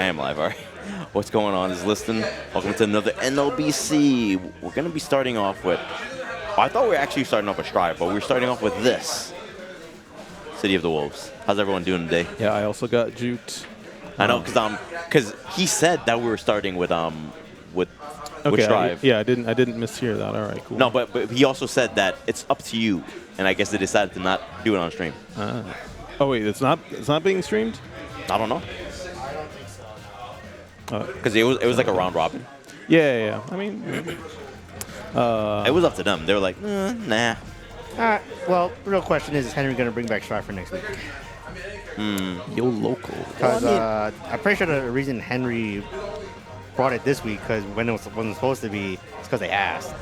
am live, all right. What's going on? This is Liston. Welcome to another NLBC. We're going to be starting off with... I thought we were actually starting off with Strive, but we're starting off with this. City of the Wolves. How's everyone doing today? Yeah, I also got juked. I know, because he said that we were starting with Strive. Yeah, I didn't mishear that. All right, cool. No, but he also said that it's up to you, and I guess they decided to not do it on stream. Oh wait, it's not being streamed? I don't know. Because it was like a round robin. Yeah. I mean, it was up to them. They were like, nah. Well, the real question is Henry going to bring back Strive for next week? Yo local. Because I'm pretty sure the reason Henry brought it this week, because when it wasn't supposed to be, it's because they asked.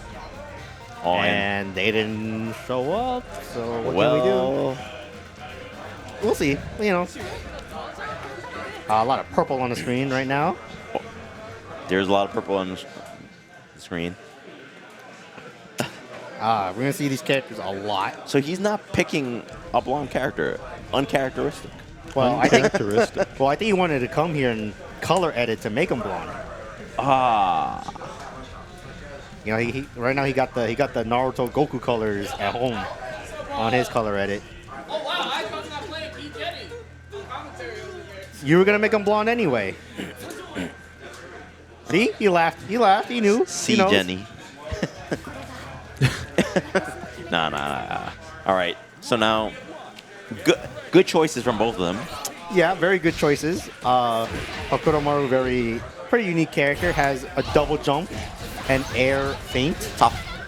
Oh, and they didn't show up, so what can we do? We'll see. You know, a lot of purple on the screen right now. There's a lot of purple on the screen. We're going to see these characters a lot. So he's not picking a blonde character. Uncharacteristic. Well, I think he wanted to come here and color edit to make him blonde. You know, he right now he got the Naruto Goku colors at home on his color edit. Oh wow, iDrop's not playing Jenet. Commentary over here. You were gonna make him blonde anyway. See, he laughed. He knew. See, Jenny. Nah. All right. So now, good choices from both of them. Yeah, very good choices. Hokutomaru, pretty unique character, has a double jump and air feint.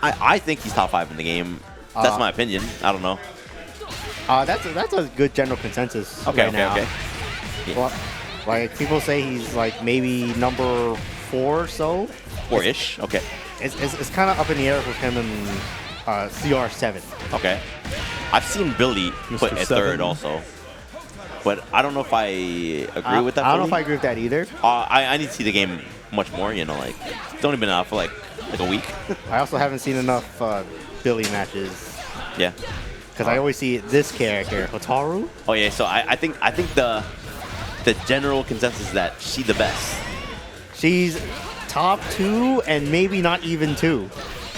I think he's top 5 in the game. That's my opinion. I don't know. That's a good general consensus right now. Okay. Yeah. Well, like people say he's like maybe number 4 or so. 4-ish. Okay. It's kind of up in the air with him and CR7. Okay. I've seen Billy put at 3rd also. But I don't know if I agree with that. I don't know if I agree with that either. I need to see the game much more, you know, like, it's only been out for like a week. I also haven't seen enough Billy matches. Yeah. Because I always see this character, Hotaru. Oh yeah, so I think the general consensus is that she's the best. She's top 2 and maybe not even 2.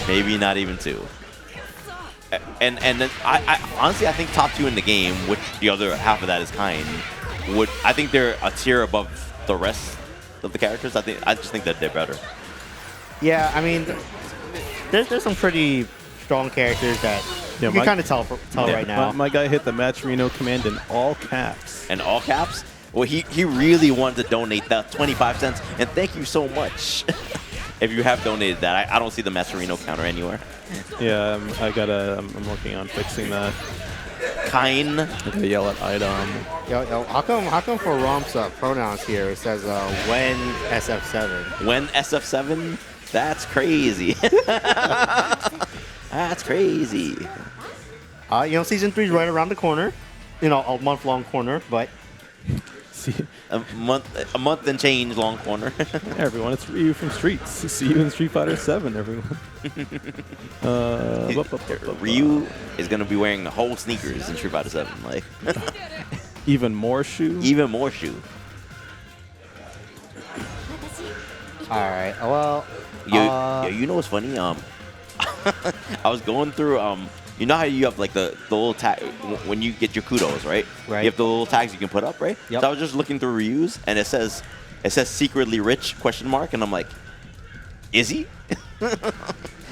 Maybe not even 2. And then I honestly I think top 2 in the game, which the other half of that is Kind, I think they're a tier above the rest of the characters. I just think that they're better. Yeah, I mean, there's some pretty strong characters that you can kind of tell right now. My guy hit the Match Reno command in all caps. In all caps? Well, he really wanted to donate that 25 cents, and thank you so much. If you have donated that, I don't see the Mascherino counter anywhere. Yeah, I'm working on fixing that. Kind. I gotta yell at iDom. Yo, how come for Romp's pronouns here it says when SF7? When SF7? That's crazy. That's crazy. You know, season 3 is right around the corner. You know, a month-long corner, but. A month and change long corner. Hey everyone, it's Ryu from Streets. See you in Street Fighter 7, everyone. Ryu is gonna be wearing the whole sneakers in Street Fighter 7, like. Even more shoe. Even more shoe. All right. Well. You know what's funny? I was going through you know how you have like the little tag when you get your kudos, right? Right. You have the little tags you can put up, right? Yep. So I was just looking through reviews, and it says secretly rich ? And I'm like, is he?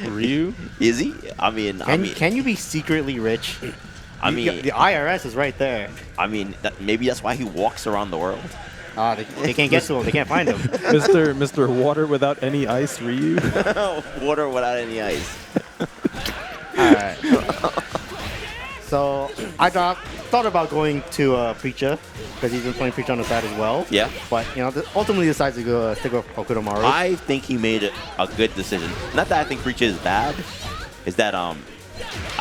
Ryu? Is he? I mean, Can you be secretly rich? I mean, the IRS is right there. I mean, maybe that's why he walks around the world. They can't get to him. They can't find him. Mr. Water without any ice, Ryu. Water without any ice. All right. So I thought about going to Preecha because he's been playing Preecha on the side as well. Yeah. But you know, ultimately decides to go stick with Hokutomaru. I think he made a good decision. Not that I think Preecha is bad. Is that I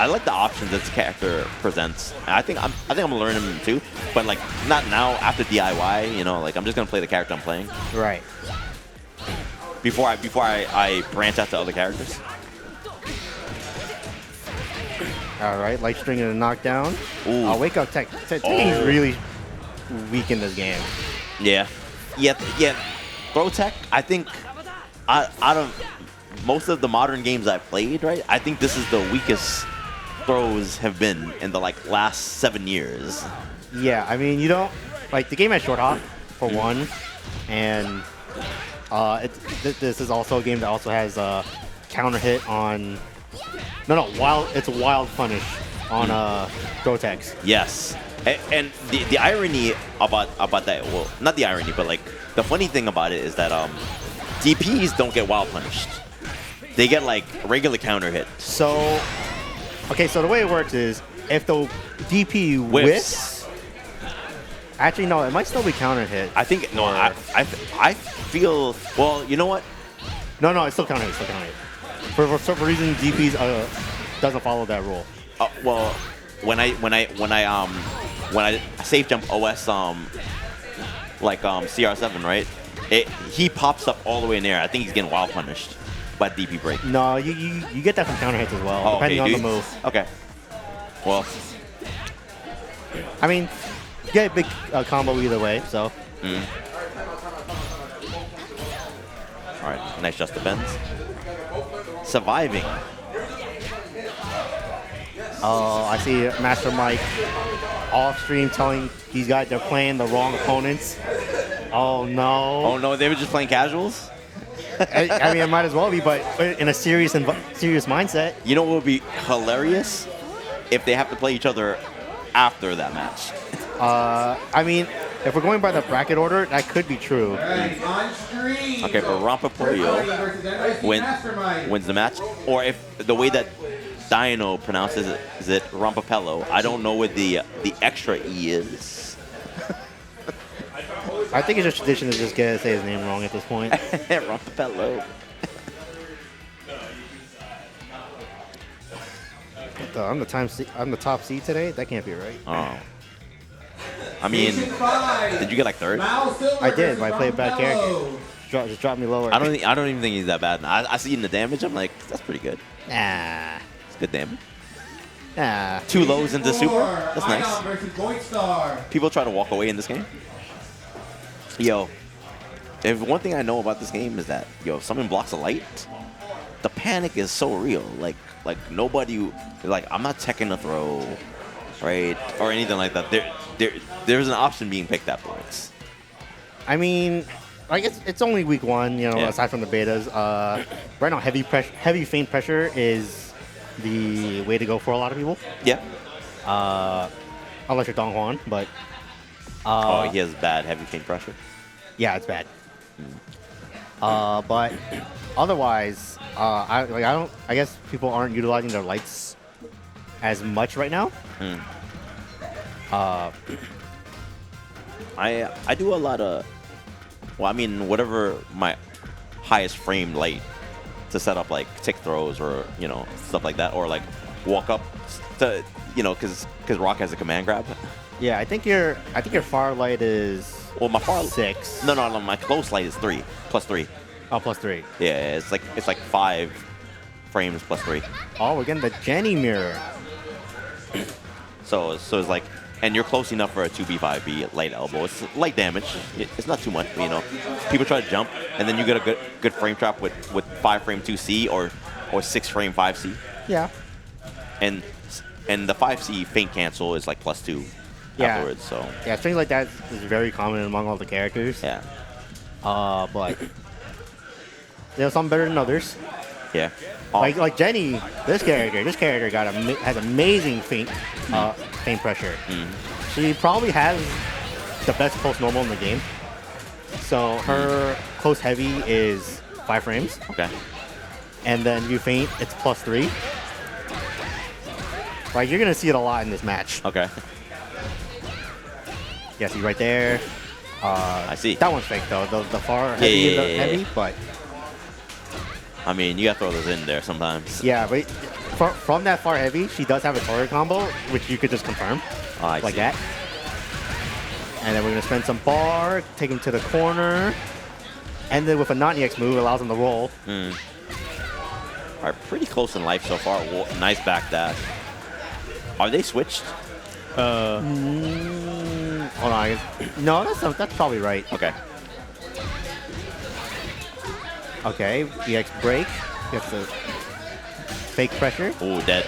like the options that this character presents. I think I'm gonna learn him too. But like not now after DIY. You know, like I'm just gonna play the character I'm playing. Right. Before I branch out to other characters. All right, light string and a knockdown. Ooh. Wake up tech. Tekking's really weak in this game. Yeah. Yeah. Throw tech, I think, out of most of the modern games I've played, right? I think this is the weakest throws have been in the like last 7 years. Yeah, I mean, you don't like the game has short hop for one, and this is also a game that also has counter hit on. No, it's a wild punish on throw techs. Yes, and the irony about that, well, not the irony, but like the funny thing about it is that DPs don't get wild punished. They get like regular counter hit. So, okay, so the way it works is if the DP whiffs. Actually, no, it might still be counter hit. I think no. I feel well. You know what? No, it's still counter hit. Still counter hit. For some reason, DPs doesn't follow that rule. Well, when I safe jump OS like CR7, right? He pops up all the way in there. I think he's getting wild punished by DP break. No, you get that from counter hits as well, oh, depending okay, on the move. Okay. Well, I mean, you get a big combo either way, so. All right, nice just defense. Surviving. I see Master Mike off stream telling these guys they're playing the wrong opponents. Oh no. Oh no, they were just playing casuals? I mean, it might as well be, but in a serious mindset. You know what would be hilarious? If they have to play each other after that match. I mean, if we're going by the bracket order, that could be true. Okay, but Rompepollo wins the match. Or if the way that Dino pronounces it, is it Rompepollo? I don't know what the extra E is. I think it's just tradition to just say his name wrong at this point. Rompepollo. I'm the top seed today. That can't be right. Oh. I mean, did you get like third? I did, but I played bad character. Just dropped me lower. I don't even think he's that bad. I see in the damage. I'm like, that's pretty good. Nah. It's good damage. Nah. 2 lows into super. That's nice. People try to walk away in this game. Yo, if one thing I know about this game is that if someone blocks a light, the panic is so real. Like nobody, like I'm not teching a throw, right, or anything like that. There's an option being picked afterwards. I mean, I guess it's only week 1, aside from the betas. Right now, heavy feint pressure is the way to go for a lot of people. Yeah. Unless you're Don Hwan, but. Oh, he has bad heavy feint pressure. Yeah, it's bad. But otherwise, I guess people aren't utilizing their lights as much right now. I do a lot of, well, I mean, whatever my highest frame light to set up like tick throws or stuff like that, or like walk up to because Rock has a command grab. Yeah, I think your far light is. Well, my far 6. No, my close light is 3 plus 3. Oh, plus 3. Yeah, it's like 5 frames plus 3. Oh, we're getting the Jenny mirror. So it's like, and you're close enough for a 2B5B light elbow. It's light damage. It's not too much, but, people try to jump, and then you get a good frame trap with 5 frame 2C or 6 frame 5C. Yeah. And the 5C feint cancel is like plus 2 afterwards. So yeah, things like that is very common among all the characters. Yeah. But there's some better than others. Yeah. Like Jenny, this character has amazing feint pressure. She probably has the best close normal in the game. So her close heavy is 5 frames. Okay. And then you feint, it's plus 3. Like you're gonna see it a lot in this match. Okay. Yeah, see right there. I see. That one's fake though. The far heavy, heavy, but. I mean, you gotta throw those in there sometimes. Yeah, but from that far heavy, she does have a target combo, which you could just confirm, I like see. that. And then we're gonna spend some bar, take him to the corner, and then with a non-EX move, allows him to roll. All right, pretty close in life so far. Nice back dash. Are they switched? Hold on. No, that's probably right. Okay. Okay, EX break. Gets the fake pressure. Ooh, dead.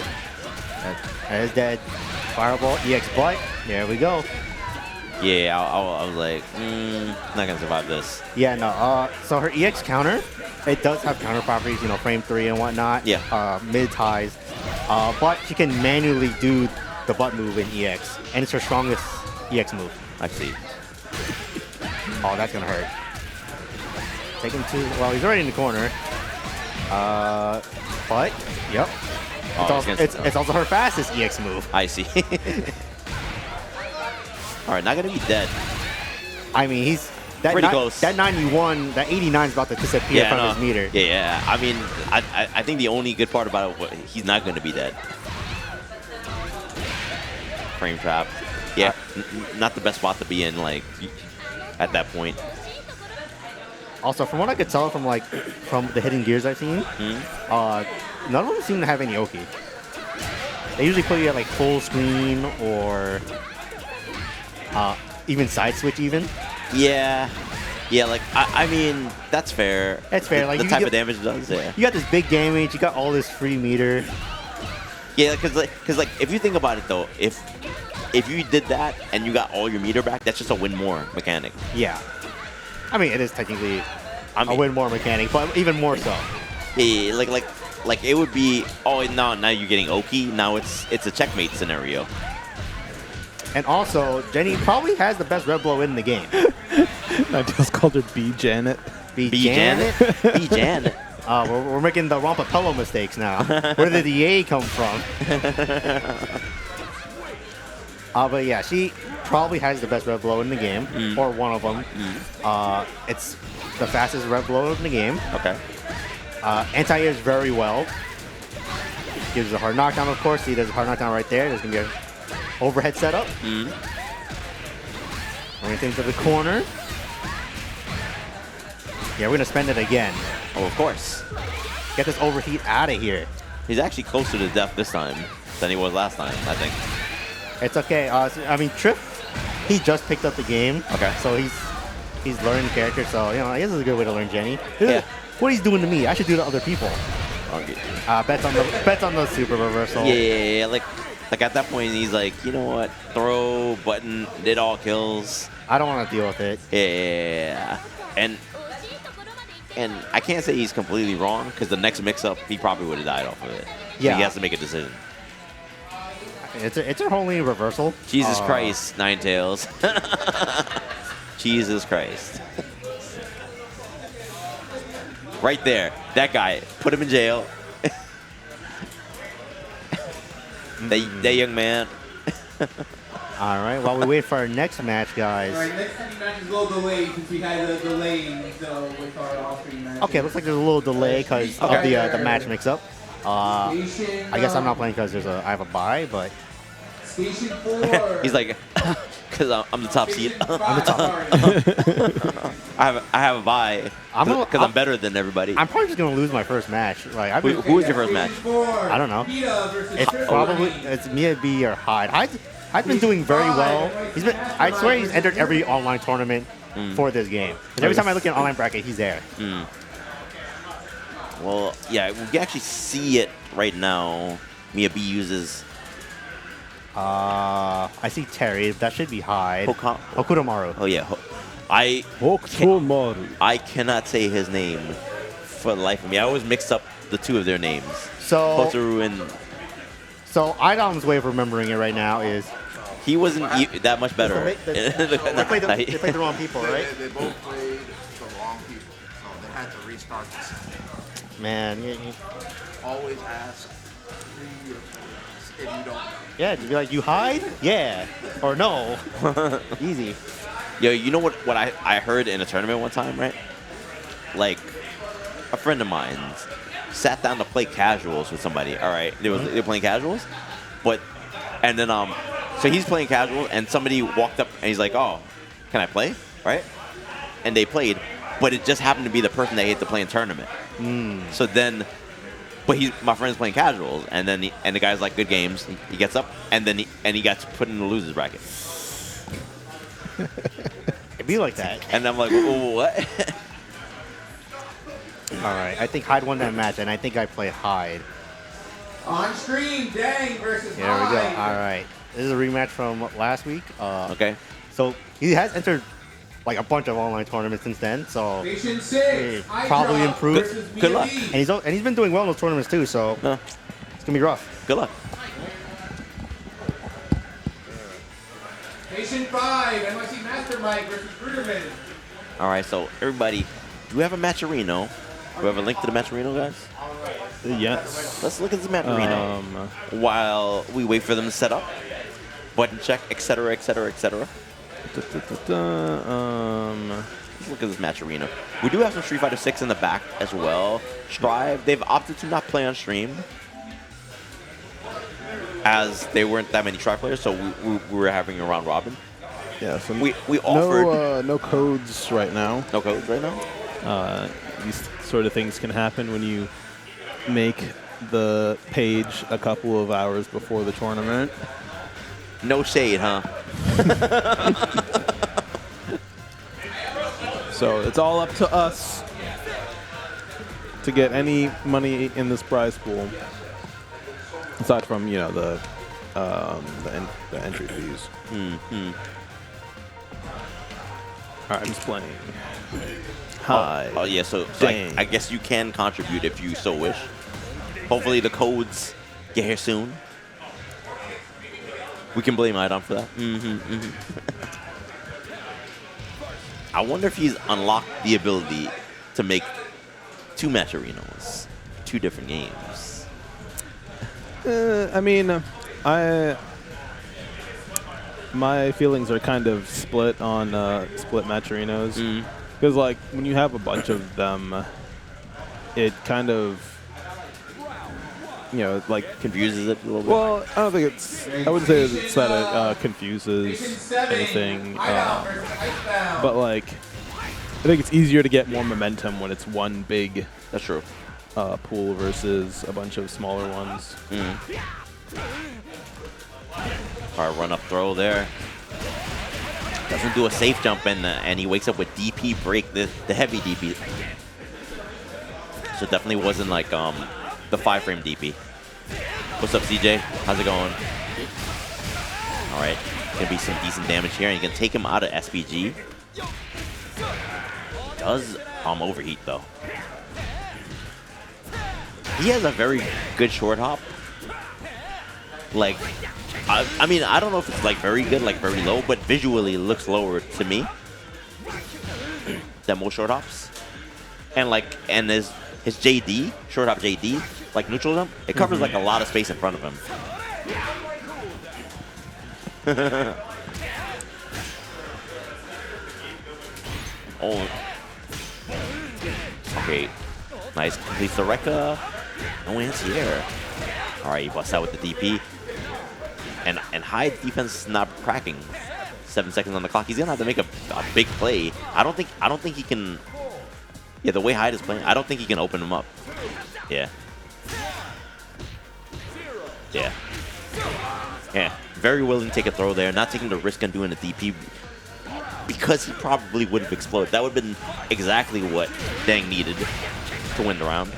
That is dead. Fireball, EX butt. There we go. Yeah, I was like, not gonna survive this. Yeah, no. So her EX counter, it does have counter properties, you know, frame 3 and whatnot. Yeah. Mid ties. But she can manually do the butt move in EX, and it's her strongest EX move. I see. Oh, that's gonna hurt. Take him to. Well, he's already in the corner. But yep. Oh, It's also her fastest EX move. I see. All right, not gonna be dead. I mean, he's pretty close. That 91, that 89 is about to disappear from his meter. Yeah. I mean, I think the only good part about it, he's not gonna be dead. Frame trap. Yeah, not the best spot to be in, like, at that point. Also, from what I could tell from the hidden gears I've seen, none of them seem to have any Oki. They usually put you at like full screen or even side switch even. Yeah, like I mean that's fair. That's fair. Like the type of damage it does. Yeah. You got this big damage. You got all this free meter. Yeah, because if you think about it though, if you did that and you got all your meter back, that's just a win more mechanic. Yeah. I mean, it is technically a win more mechanic, but even more so. Yeah, like it would be. Oh, now you're getting Oki. Now it's a checkmate scenario. And also, Jenny probably has the best red blow in the game. Nightingale's called her B Jenet. B Janet. B Janet. We're making the Rompepollo mistakes now. Where did the A come from? But yeah, she probably has the best red blow in the game, or one of them. It's the fastest red blow in the game. Okay. Anti-airs very well. Gives a hard knockdown, of course. See, there's a hard knockdown right there. There's going to be an overhead setup. Everything to the corner. Yeah, we're going to spend it again. Oh, of course. Get this overheat out of here. He's actually closer to death this time than he was last time, I think. It's okay. I mean, Trip, he just picked up the game. Okay. So he's learning the character. So, you know, this is a good way to learn Jenny. Yeah. What he's doing to me, I should do to other people. Okay. Bets on the super reversal. Yeah. Like at that point, he's like, you know what? Throw, button, it all kills. I don't want to deal with it. Yeah. And I can't say he's completely wrong, because the next mix-up, he probably would have died off of it. Yeah. So he has to make a decision. It's her only reversal. Jesus Christ, Ninetales. Jesus Christ. Right there. That guy. Put him in jail. that young man. All right, while we wait for our next match, guys. All right, next time match is a little delayed since we had a delay with our off-screen match. Okay, looks like there's a little delay because of the match mix-up. I guess I'm not playing because I have a bye, but Station 4. He's like, because I'm the top seed. I'm the top. I have a bye because I'm better than everybody. I'm probably just gonna lose my first match. Like, who was your first match? I don't know. It's probably MiaB or Hyde. Hyde's been doing very well. I swear he's entered every online tournament for this game. And every time I look at an online bracket, he's there. Well, yeah, we can actually see it right now. MiaB uses. I see Terry. That should be Hyde. Hokutomaru. Oh yeah, Hokutomaru. I cannot say his name for the life of me. I always mix up the two of their names. So Hotaru and. So iDom's way of remembering it right now is. He wasn't that much better. They played the wrong people, right? They both played the wrong people, so they had to restart this. Man, Always ask who your opponent is if you don't know. yeah, to be like, you hide? Yeah. Or no. Easy. Yo, you know what I heard in a tournament one time, right? Like, a friend of mine sat down to play casuals with somebody. All right, they were playing casuals, and then so he's playing casuals, and somebody walked up and he's like, "Oh, can I play?" Right? And they played, but it just happened to be the person they hate to play in tournament. So then, but my friend's playing casuals, and then the guy's like, "Good games." He gets up, and then he got put in the losers bracket. It'd be like that. And I'm like, "Oh, what?" All right, I think Hyde won that match, and I think I play Hyde. On stream, Dang versus There we go. Hyde. All right, this is a rematch from last week. Okay. So he has entered like a bunch of online tournaments since then, so Station 6, probably iDrop improved. versus Good luck. MiaB. and he's been doing well in those tournaments too. So No. it's gonna be rough. Good luck. Station 5, NYCMastermike versus Ruderman. All right, so everybody, do we have a Matcherino? Do we have a link to the Matcherino, guys? Yes. Let's look at the Matcherino while we wait for them to set up. Button check, etc., etc., etc. Let's look at this Matcherino. We do have some Street Fighter 6 in the back as well. Strive, they've opted to not play on stream, as there weren't that many Strive players, so we were having a round robin. Yeah. So We offered no codes right now. no codes right now. These sort of things can happen when you make the page a couple of hours before the tournament. No shade, huh? So it's all up to us to get any money in this prize pool, aside from the entry fees. All right, I'm just playing. Hi. Oh yeah, so Dang. I guess you can contribute if you so wish. Hopefully the codes get here soon. We can blame iDom for that. I wonder if he's unlocked the ability to make 2 Matcherinos, 2 different games. I mean, my feelings are kind of split on split Matcherinos. Because, like, when you have a bunch of them, it kind of, like... Confuses it a little bit? Well, I don't think it's... I wouldn't say it's that it confuses anything. But, like, I think it's easier to get more momentum when it's one big That's true. pool versus a bunch of smaller ones. All right, run up throw there. Doesn't do a safe jump, and he wakes up with DP break, the heavy DP. So definitely wasn't like the 5-frame DP. What's up, CJ? How's it going? All right, gonna be some decent damage here, and you can take him out of SPG. Does overheat though. He has a very good short hop. Like, I mean, I don't know if it's like very good, like very low, but visually it looks lower to me than most short hops. And like, and his JD, short hop JD, like neutral jump, it covers like a lot of space in front of him. Oh. Okay. Nice. Completes the Rekka. No anti-air. Alright, he busts out with the DP. And Hyde defense is not cracking. 7 seconds on the clock. He's gonna have to make a big play. I don't think he can. Yeah, the way Hyde is playing, I don't think he can open him up. Yeah. Yeah. Yeah. Very willing to take a throw there, not taking the risk on doing a DP because he probably would have exploded. That would have been exactly what Dang needed to win the round.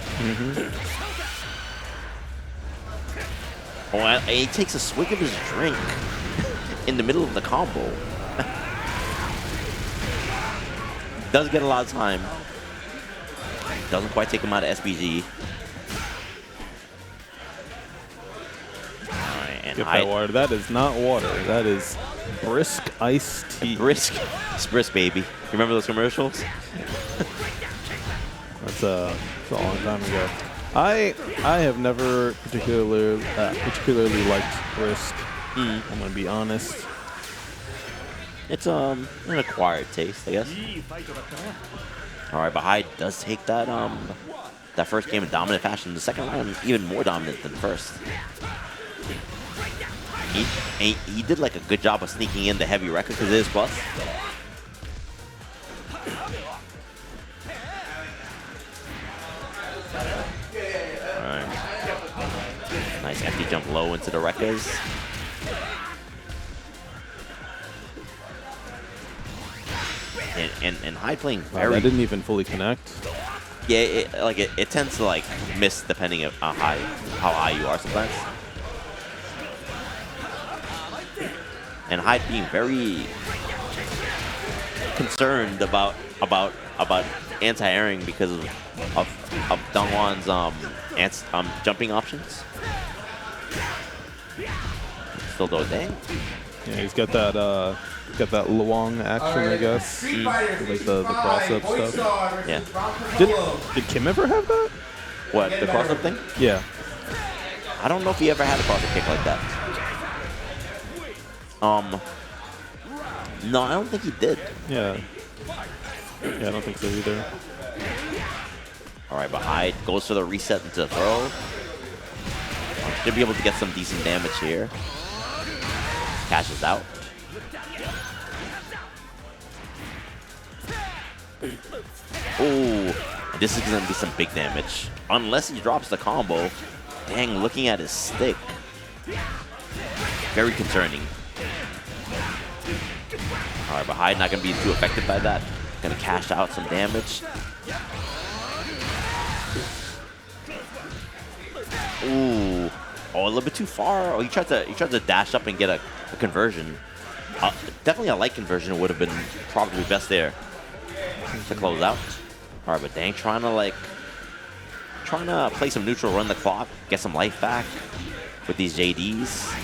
Oh, and he takes a swig of his drink in the middle of the combo. Does get a lot of time. Doesn't quite take him out of SPG. Alright, and Get that water. That is not water. That is brisk iced tea. Brisk. It's brisk, baby. You remember those commercials? That's a long time ago. I have never particularly liked brisk. I'm gonna be honest. It's an acquired taste, I guess. All right, but Hyde does take that that first game in dominant fashion. The second round even more dominant than the first. He did like a good job of sneaking in the heavy record because it is plus. Nice empty jump low into the Rekkas. And Hyde playing Wow, very... that didn't even fully connect. Yeah, it tends to like miss depending on how high you are sometimes. And Hyde being very concerned about anti-airing because of Dongwon's jumping options. Still though, dang. Yeah, he's got that Luong action, I guess. Like the cross-up stuff. Yeah. Did Kim ever have that? What, the cross-up thing? Yeah. I don't know if he ever had a cross-up kick like that. No, I don't think he did. Yeah. Yeah, I don't think so either. All right, but Hyde goes for the reset into the throw. Should be able to get some decent damage here. Cashes out. Oh, this is going to be some big damage. Unless he drops the combo. Dang, looking at his stick. Very concerning. All right, but Hyde not going to be too affected by that. Going to cash out some damage. Ooh. Oh, a little bit too far. Oh, he tried to dash up and get a conversion. Definitely a light conversion would have been probably best there to close out. All right, but dang, trying to play some neutral, run the clock, get some life back with these JDs.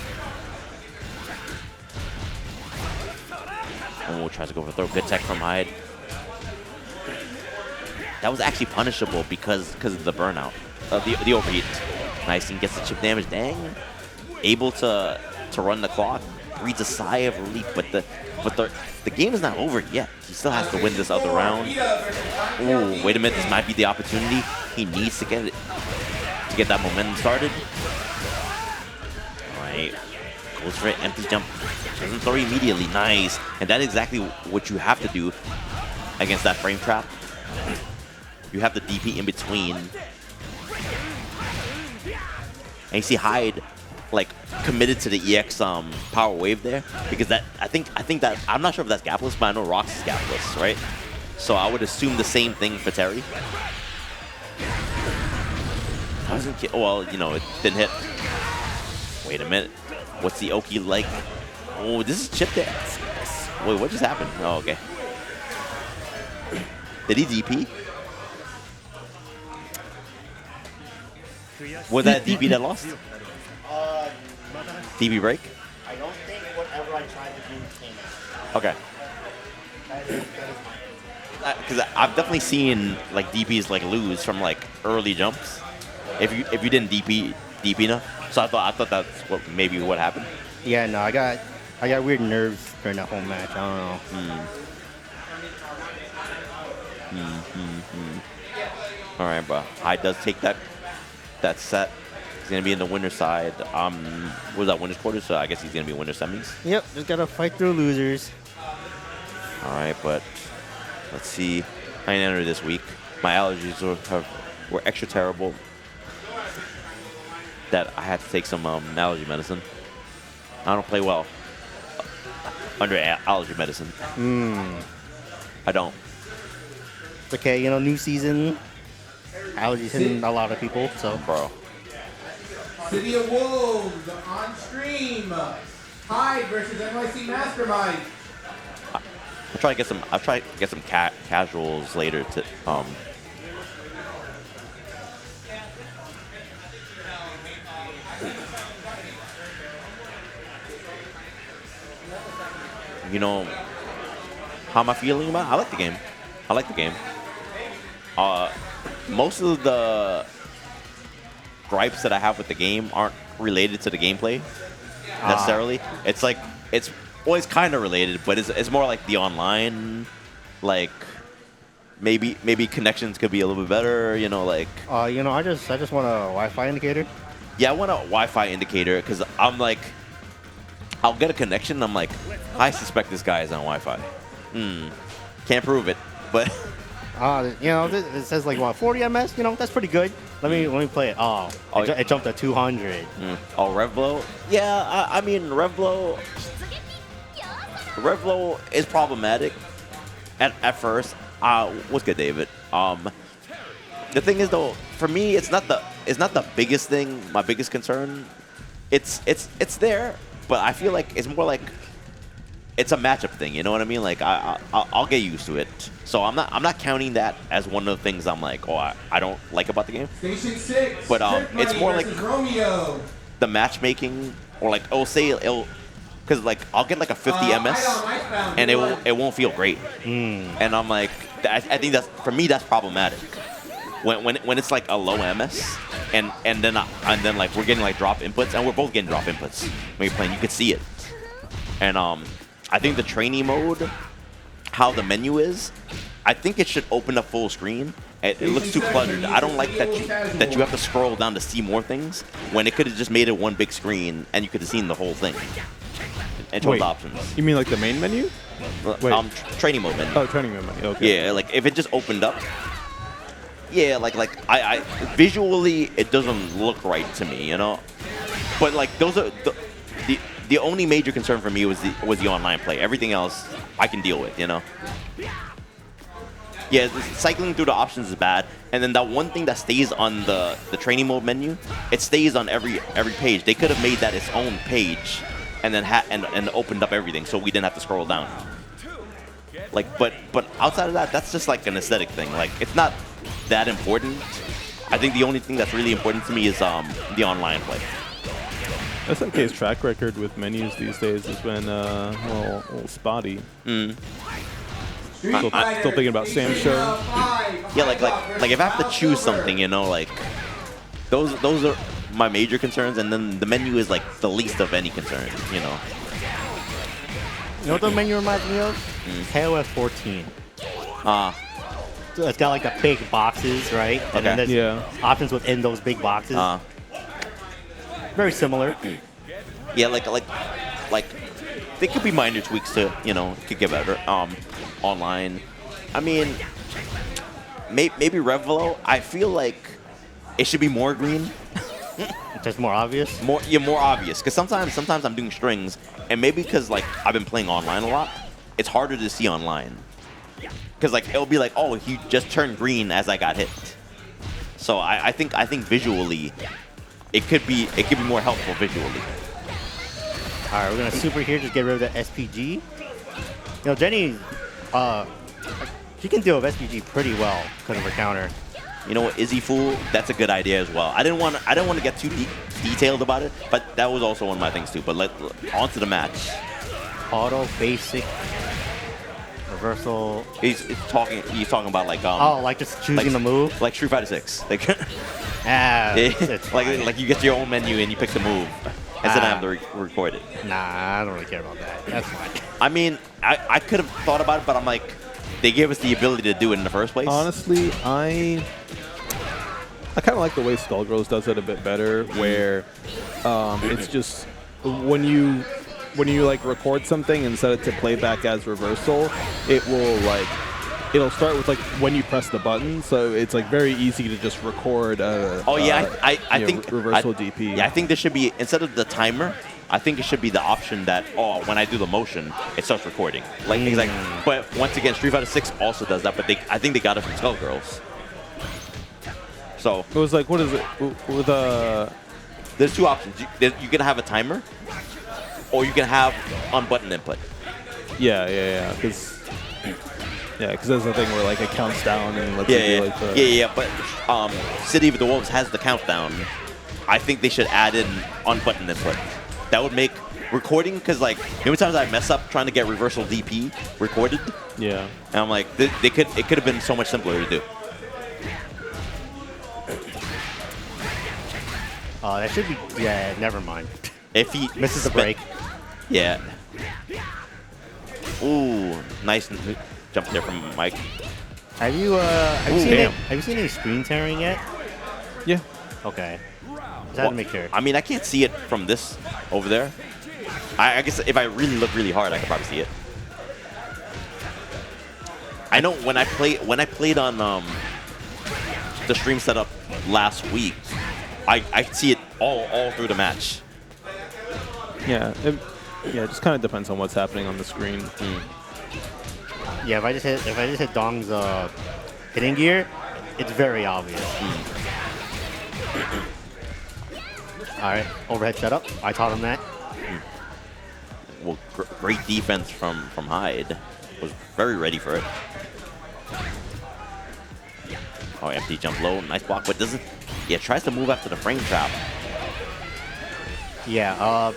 Oh, tries to go for a throw. Good tech from Hyde. That was actually punishable because of the burnout, the overheat. Nice, and gets the chip damage. Dang, able to run the clock. Breathes a sigh of relief, but the game is not over yet. He still has to win this other round. Ooh, wait a minute, this might be the opportunity. He needs to get it to get that momentum started. All right, goes for an empty jump. Doesn't throw immediately. Nice, and that's exactly what you have to do against that frame trap. You have the DP in between. And you see Hyde like committed to the EX power wave there because that I think that I'm not sure if that's gapless, but I know Rox is gapless, right? So I would assume the same thing for Terry. Well, you know, it didn't hit. Wait a minute. What's the Oki like? Oh, this is chip dance. Wait, what just happened? Oh, okay. Did he DP? Was that DP that lost? DP break? I don't think whatever I tried to do came out. Okay. That is my Because I've definitely seen like DPs like lose from like early jumps. If you didn't DP enough, so I thought that's maybe what happened. Yeah, no, I got weird nerves during that whole match. I don't know. All right, but Hyde does take that set. He's gonna be in the winner side. What was that, winner's quarters? So I guess he's gonna be winner semis. Yep, just gotta fight through losers. All right, but let's see. I didn't enter this week. My allergies were extra terrible that I had to take some allergy medicine. I don't play well under allergy medicine. I don't. It's okay, you know, new season. Allergies hitting a lot of people, so. Bro. City of Wolves on stream. Hyde versus NYCMastermike. I'll try to get some casuals later to you know, how am I feeling about it? I like the game. I like the game. Most of the gripes that I have with the game aren't related to the gameplay necessarily. It's like it's always kind of related, but it's more like the online, like maybe connections could be a little bit better. You know, like You know, I just want a Wi-Fi indicator. yeah, I want a Wi-Fi indicator because I'm like, I'll get a connection. And I'm like, I suspect this guy is on Wi-Fi. Can't prove it, but. You know, it says like what 40 ms. You know, that's pretty good. Let me play it. It jumped to 200. Oh, Revblow? Yeah, I mean Revblow is problematic at first. What's good, David? The thing is though, for me, it's not the biggest thing. My biggest concern. It's there, but I feel like it's more like it's a matchup thing. You know what I mean? Like I'll get used to it. So I'm not counting that as one of the things I'm like, oh, I don't like about the game. Station 6. But it's more like Romeo. the matchmaking, or like because like I'll get like a 50 MS, and it won't feel great. And I'm like, I think that's, for me, that's problematic. When it's like a low MS, and then like we're getting like drop inputs, and we're both getting drop inputs when you're playing. You could see it. And I think the training mode, how the menu is, I think it should open up full screen. It looks too cluttered. I don't like that you have to scroll down to see more things, when it could have just made it one big screen and you could have seen the whole thing. And show the options. You mean like the main menu? Wait. Training mode menu. Oh, training menu. Okay. Yeah, like if it just opened up. Yeah, like I visually it doesn't look right to me, you know. But like those are the only major concern for me was the online play. Everything else I can deal with, you know. Yeah, cycling through the options is bad, and then that one thing that stays on the training mode menu, it stays on every page. They could have made that its own page, and then and opened up everything, so we didn't have to scroll down. Like, but outside of that, that's just like an aesthetic thing. Like, it's not that important. I think the only thing that's really important to me is the online play. SNK's track record with menus these days has been a little spotty. Still thinking about Sam's show. Yeah, like if I have to choose something, you know, like those are my major concerns, and then the menu is like the least of any concern, you know. You know what the menu reminds me of? KOF 14. So it's got like the big boxes, right? And then there's options within those big boxes. Very similar. Yeah, like they could be minor tweaks to, you know, could get better. Online, I mean, maybe Revelo. I feel like it should be more green. Just more obvious. More obvious. Because sometimes I'm doing strings, and maybe because like I've been playing online a lot, it's harder to see online. Because like it'll be like, oh, he just turned green as I got hit. So I think visually, it could be more helpful visually. All right, we're gonna super here, just get rid of the SPG. You know, Jenny, she can deal with SPG pretty well because of her counter. You know what, Izzy Fool? That's a good idea as well. I didn't want to get too detailed about it, but that was also one of my things too. But on to the match. Auto, basic, reversal. He's talking about like like just choosing the move, like Street Fighter 6. Like like you get your own menu and you pick the move. Instead of having to record it. Nah, I don't really care about that. That's fine. I mean, I could have thought about it, but I'm like, they gave us the ability to do it in the first place. Honestly, I kind of like the way Skullgirls does it a bit better, where it's just when you like record something and set it to playback as reversal, it'll start with like when you press the button, so it's like very easy to just record. I think reversal DP. Yeah, I think there should be, instead of the timer, I think it should be the option that when I do the motion, it starts recording. Like but once again, Street Fighter 6 also does that, but I think they got it from Skullgirls. So it was like, what is it with There's two options. You can have a timer, or you can have on-button input. Yeah, because. Yeah, because there's a thing where like it counts down and lets you do like the... Yeah, but City of the Wolves has the countdown. I think they should add in on-button input. That would make recording, because like many times I mess up trying to get reversal DP recorded. Yeah. And I'm like, it could have been so much simpler to do. That should be, never mind. If he misses the break. Yeah. Ooh, nice jump there from Mike. Have you seen any screen tearing yet? Yeah. Okay. Just had to make sure. I mean, I can't see it from this over there. I guess if I really look really hard, I could probably see it. I know when I played on the stream setup last week, I see it all through the match. Yeah. It just kind of depends on what's happening on the screen. Yeah, if I just hit Dong's hitting gear, it's very obvious. All right, overhead setup. I taught him that. Well, great defense from Hyde. Was very ready for it. Oh, empty jump low, nice block, but doesn't. Yeah, tries to move after the frame trap. Yeah,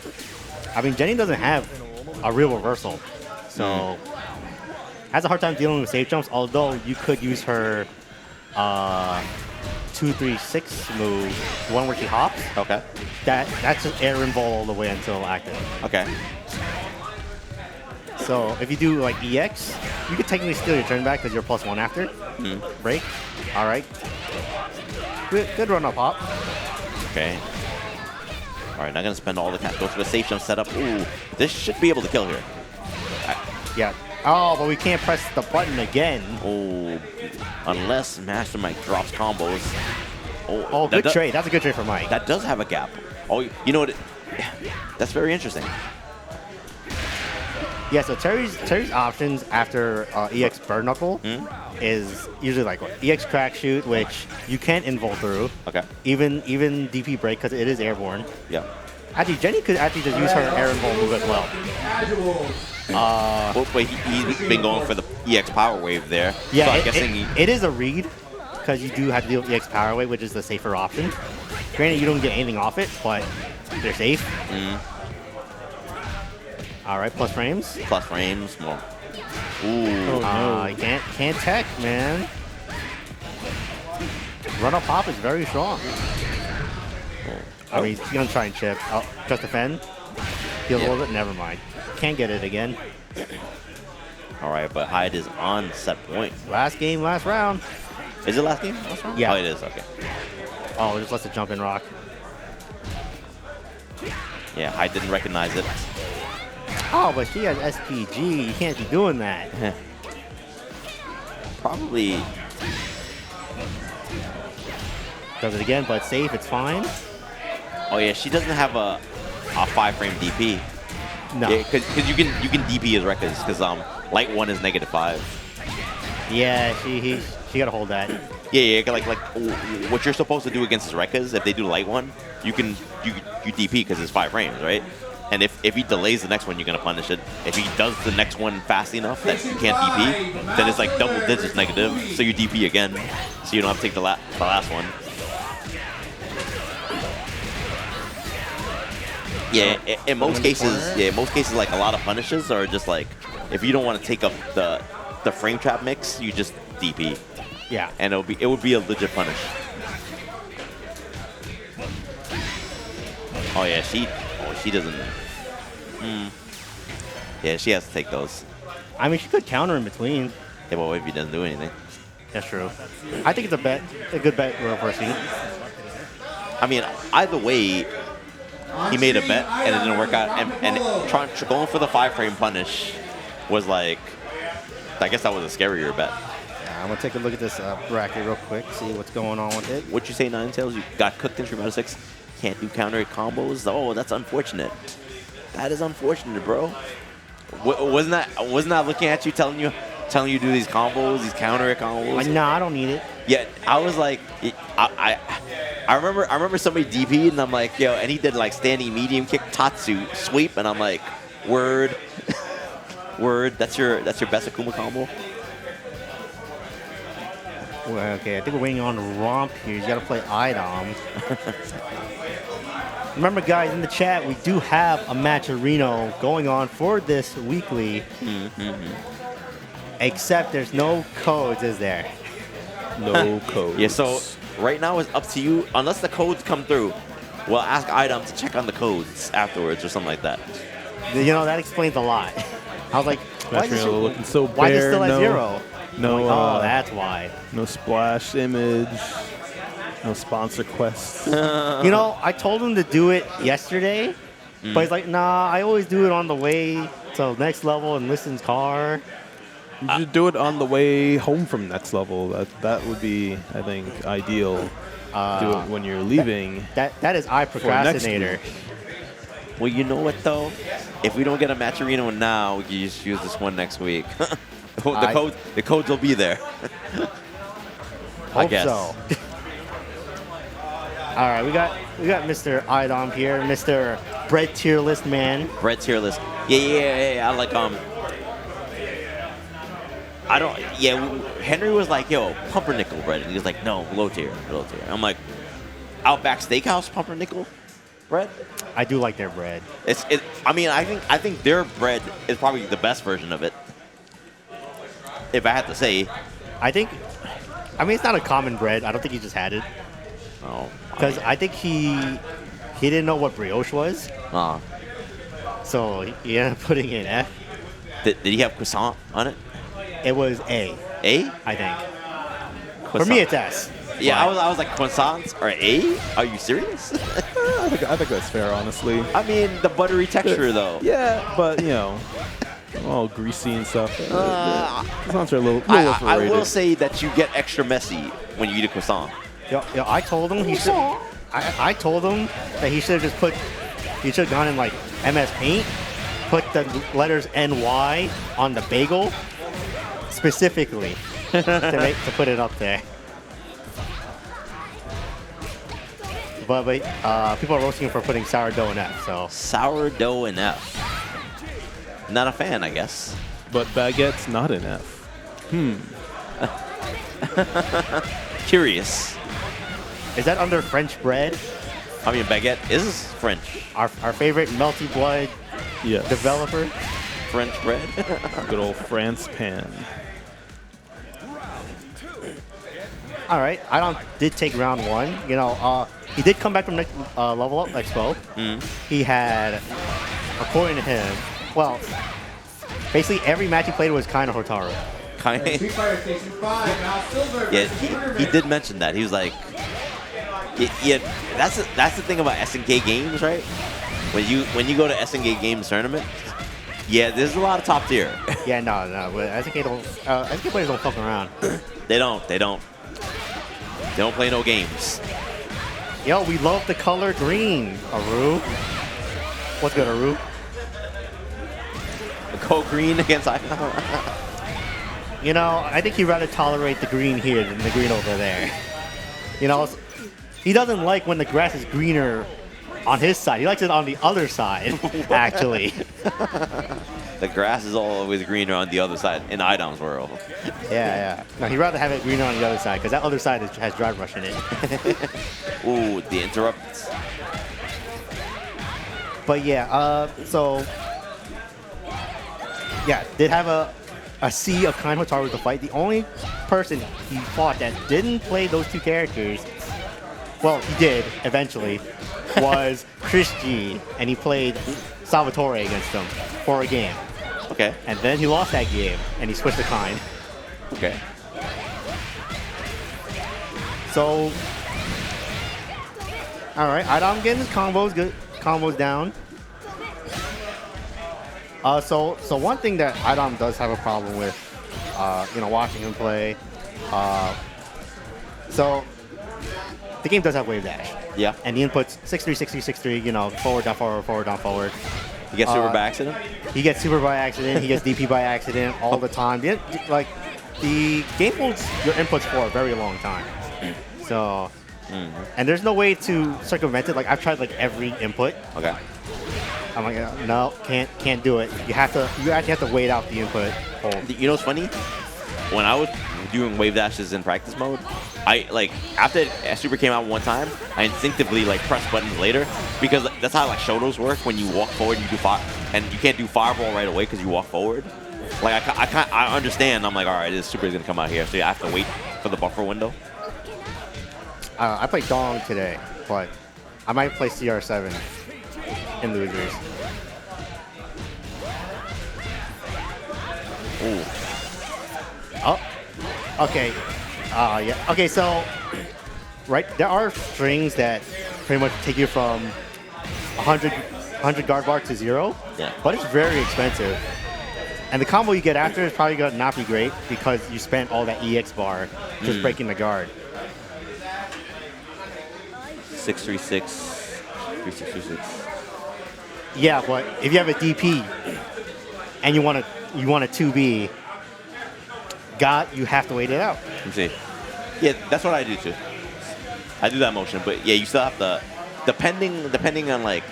I mean, Jenet doesn't have a real reversal, so has a hard time dealing with safe jumps. Although you could use her 2-3-6 move, the one where she hops. Okay. That's just air and ball all the way until active. Okay. So if you do like EX, you could technically steal your turn back because you're +1 after. Break. All right. Good run up hop. Okay. All right, not gonna spend all the cash. Goes for the safe jump setup. Ooh, this should be able to kill here. Yeah. Oh, but we can't press the button again. Oh, unless MiaB drops combos. Oh, good trade. That's a good trade for Mike. That does have a gap. Oh, you know what? That's very interesting. Yeah, so Terry's options after EX Bird Knuckle is usually like what? EX Crack Shoot, which you can't invul through. Okay. Even DP Break because it is airborne. Yeah. Actually, Jenet could actually just use her air invul move as well. Well, but he's been going for the EX Power Wave there. Yeah, so I'm guessing it is a read because you do have to deal with EX Power Wave, which is the safer option. Granted, you don't get anything off it, but they're safe. All right, plus frames. Plus frames, more. Ooh. You can't tech, man. Run up pop is very strong. I mean, he's gonna try and chip. Oh, just defend. Heal a little bit. Never mind. Can't get it again. All right, but Hyde is on set point. Last game, last round. Is it last game? Last round? Yeah. Oh, it is. Okay. Oh, just lets it jump in rock. Yeah, Hyde didn't recognize it. Oh, but she has SPG. You can't be doing that. Probably. Does it again, but safe. It's fine. Oh yeah, she doesn't have a 5-frame DP. No. Yeah, because you can DP as records because light 1 is -5. Yeah, she gotta hold that. Yeah, like what you're supposed to do against his Rekkas, if they do light 1, you DP because it's 5 frames, right? And if he delays the next one, you're gonna punish it. If he does the next one fast enough that you can't DP, then it's like double digits negative, so you DP again, so you don't have to take the last one. Yeah, in most cases, like a lot of punishes are just like, if you don't want to take up the frame trap mix, you just DP. Yeah. And it would be a legit punish. Oh yeah, she doesn't. Yeah, she has to take those. I mean, she could counter in between. Yeah, but what if he doesn't do anything? That's true. I think it's a good bet for C. I mean, either way, he made a bet and it didn't work out. And going for the 5-frame punish was like, I guess that was a scarier bet. I'm gonna take a look at this bracket real quick, see what's going on with it. What'd you say, Ninetales? You got cooked in 3/6. Can't do counter combos. Oh, that's unfortunate. That is unfortunate, bro. Wasn't that looking at you, telling you to do these combos, these counter combos? No, I don't need it. Yeah, I was like, I remember somebody DP'd and I'm like, yo, and he did like standing medium kick Tatsu sweep, and I'm like, word, word. That's your best Akuma combo. Well, okay, I think we're waiting on Romp here. He's got to play iDom. Remember, guys, in the chat, we do have a match of Reno going on for this weekly. Except there's no codes, is there? No codes. Yeah, so right now it's up to you. Unless the codes come through, we'll ask iDom to check on the codes afterwards or something like that. You know, that explains a lot. I was like, why is Reno looking so bare. why is it still at 0? No, like, oh, that's why. No splash image. No sponsor quests. You know, I told him to do it yesterday, but he's like, nah, I always do it on the way to next level in Listen's car. You should do it on the way home from next level. That would be, I think, ideal. Do it when you're leaving. That is I procrastinator. Well, you know what though? If we don't get a Matcherino now, we can just use this one next week. The codes will be there. Hope guess. so. All right, we got Mr. iDom here, Mr. Bread tier list man. Bread tier list. Yeah. I like I don't. Yeah, Henry was like, "Yo, pumpernickel bread," and he was like, "No, low tier, low tier." I'm like, Outback Steakhouse pumpernickel bread. I do like their bread. I mean, I think their bread is probably the best version of it. If I had to say. I mean, it's not a common bread. I don't think he just had it. Oh. Because I think he didn't know what brioche was. So he ended up putting in F. Did he have croissant on it? It was A. A? I think. Croissant. For me, it's S. Yeah, I was like, croissants are A? Are you serious? I think that's fair, honestly. I mean, the buttery texture, though. Yeah, but, you know, all greasy and stuff. Croissants are a little overrated. I will say that you get extra messy when you eat a croissant. Yo, I told him he should. I told him that he should have he should have gone in like MS Paint, put the letters NY on the bagel specifically to put it up there. But people are roasting him for putting sourdough in F. So Sourdough in F. Not a fan, I guess. But baguette's not an F. Curious. is that under French bread? I mean, baguette is French. Our favorite melty blood Yes. developer. French bread. Good old France pan. All right, iDom did take round one. You know, he did come back from Level Up Expo. He had, according to him, well, basically every match he played was kind of Hotaru. Kind of. Street Fighter Station 5, now Silver Yeah, versus he Tournament. did mention that. He was like, yeah, that's the thing about SNK games, right? When you go to SNK games tournament, yeah, there's a lot of top tier. Yeah, no, but SNK players don't fuck around. They don't play no games. Yo, we love the color green, Aru. What's good, Aru? Go green against Icon. You know, I think he'd rather tolerate the green here than the green over there. You know, he doesn't like when the grass is greener on his side. He likes it on the other side, actually. The grass is always greener on the other side in iDom's world. Yeah. No, he'd rather have it greener on the other side, because that other side has Drive Rush in it. Ooh, the interrupts. But yeah, did have a sea of kind Hotaru to fight. The only person he fought that didn't play those two characters, well, he did eventually, was Chris G, and he played Salvatore against him for a game. Okay. And then he lost that game, and he switched to kind. Okay. So, all right, iDom getting his combos down. So one thing that iDom does have a problem with, watching him play. So the game does have wave dash. Yeah. And the inputs 6-3, 6-3, 6-3. You know, forward, down, forward, down, forward. You get super by accident? He gets super by accident. He gets DP by accident all the time. The game holds your inputs for a very long time. So, and there's no way to circumvent it. Like I've tried every input. Okay. I'm like, no, can't do it. You actually have to wait out the input hold. You know what's funny? When I was doing wave dashes in practice mode, after Super came out one time, I instinctively press buttons later because that's how Shotos work. When you walk forward, you do fire, and you can't do fireball right away because you walk forward. I understand. I'm like, all right, this Super is gonna come out here, so I have to wait for the buffer window. I played Dong today, but I might play CR7 in losers. Ooh. Oh, okay. Yeah. Okay, so, right, there are strings that pretty much take you from 100 guard bar to 0. Yeah. But it's very expensive. And the combo you get after is probably going to not be great because you spent all that EX bar just breaking the guard. 636, 3636. Yeah, but if you have a DP and you want a 2B, you have to wait it out. Let me see. Yeah, that's what I do too. I do that motion, but yeah, you still have to, depending on like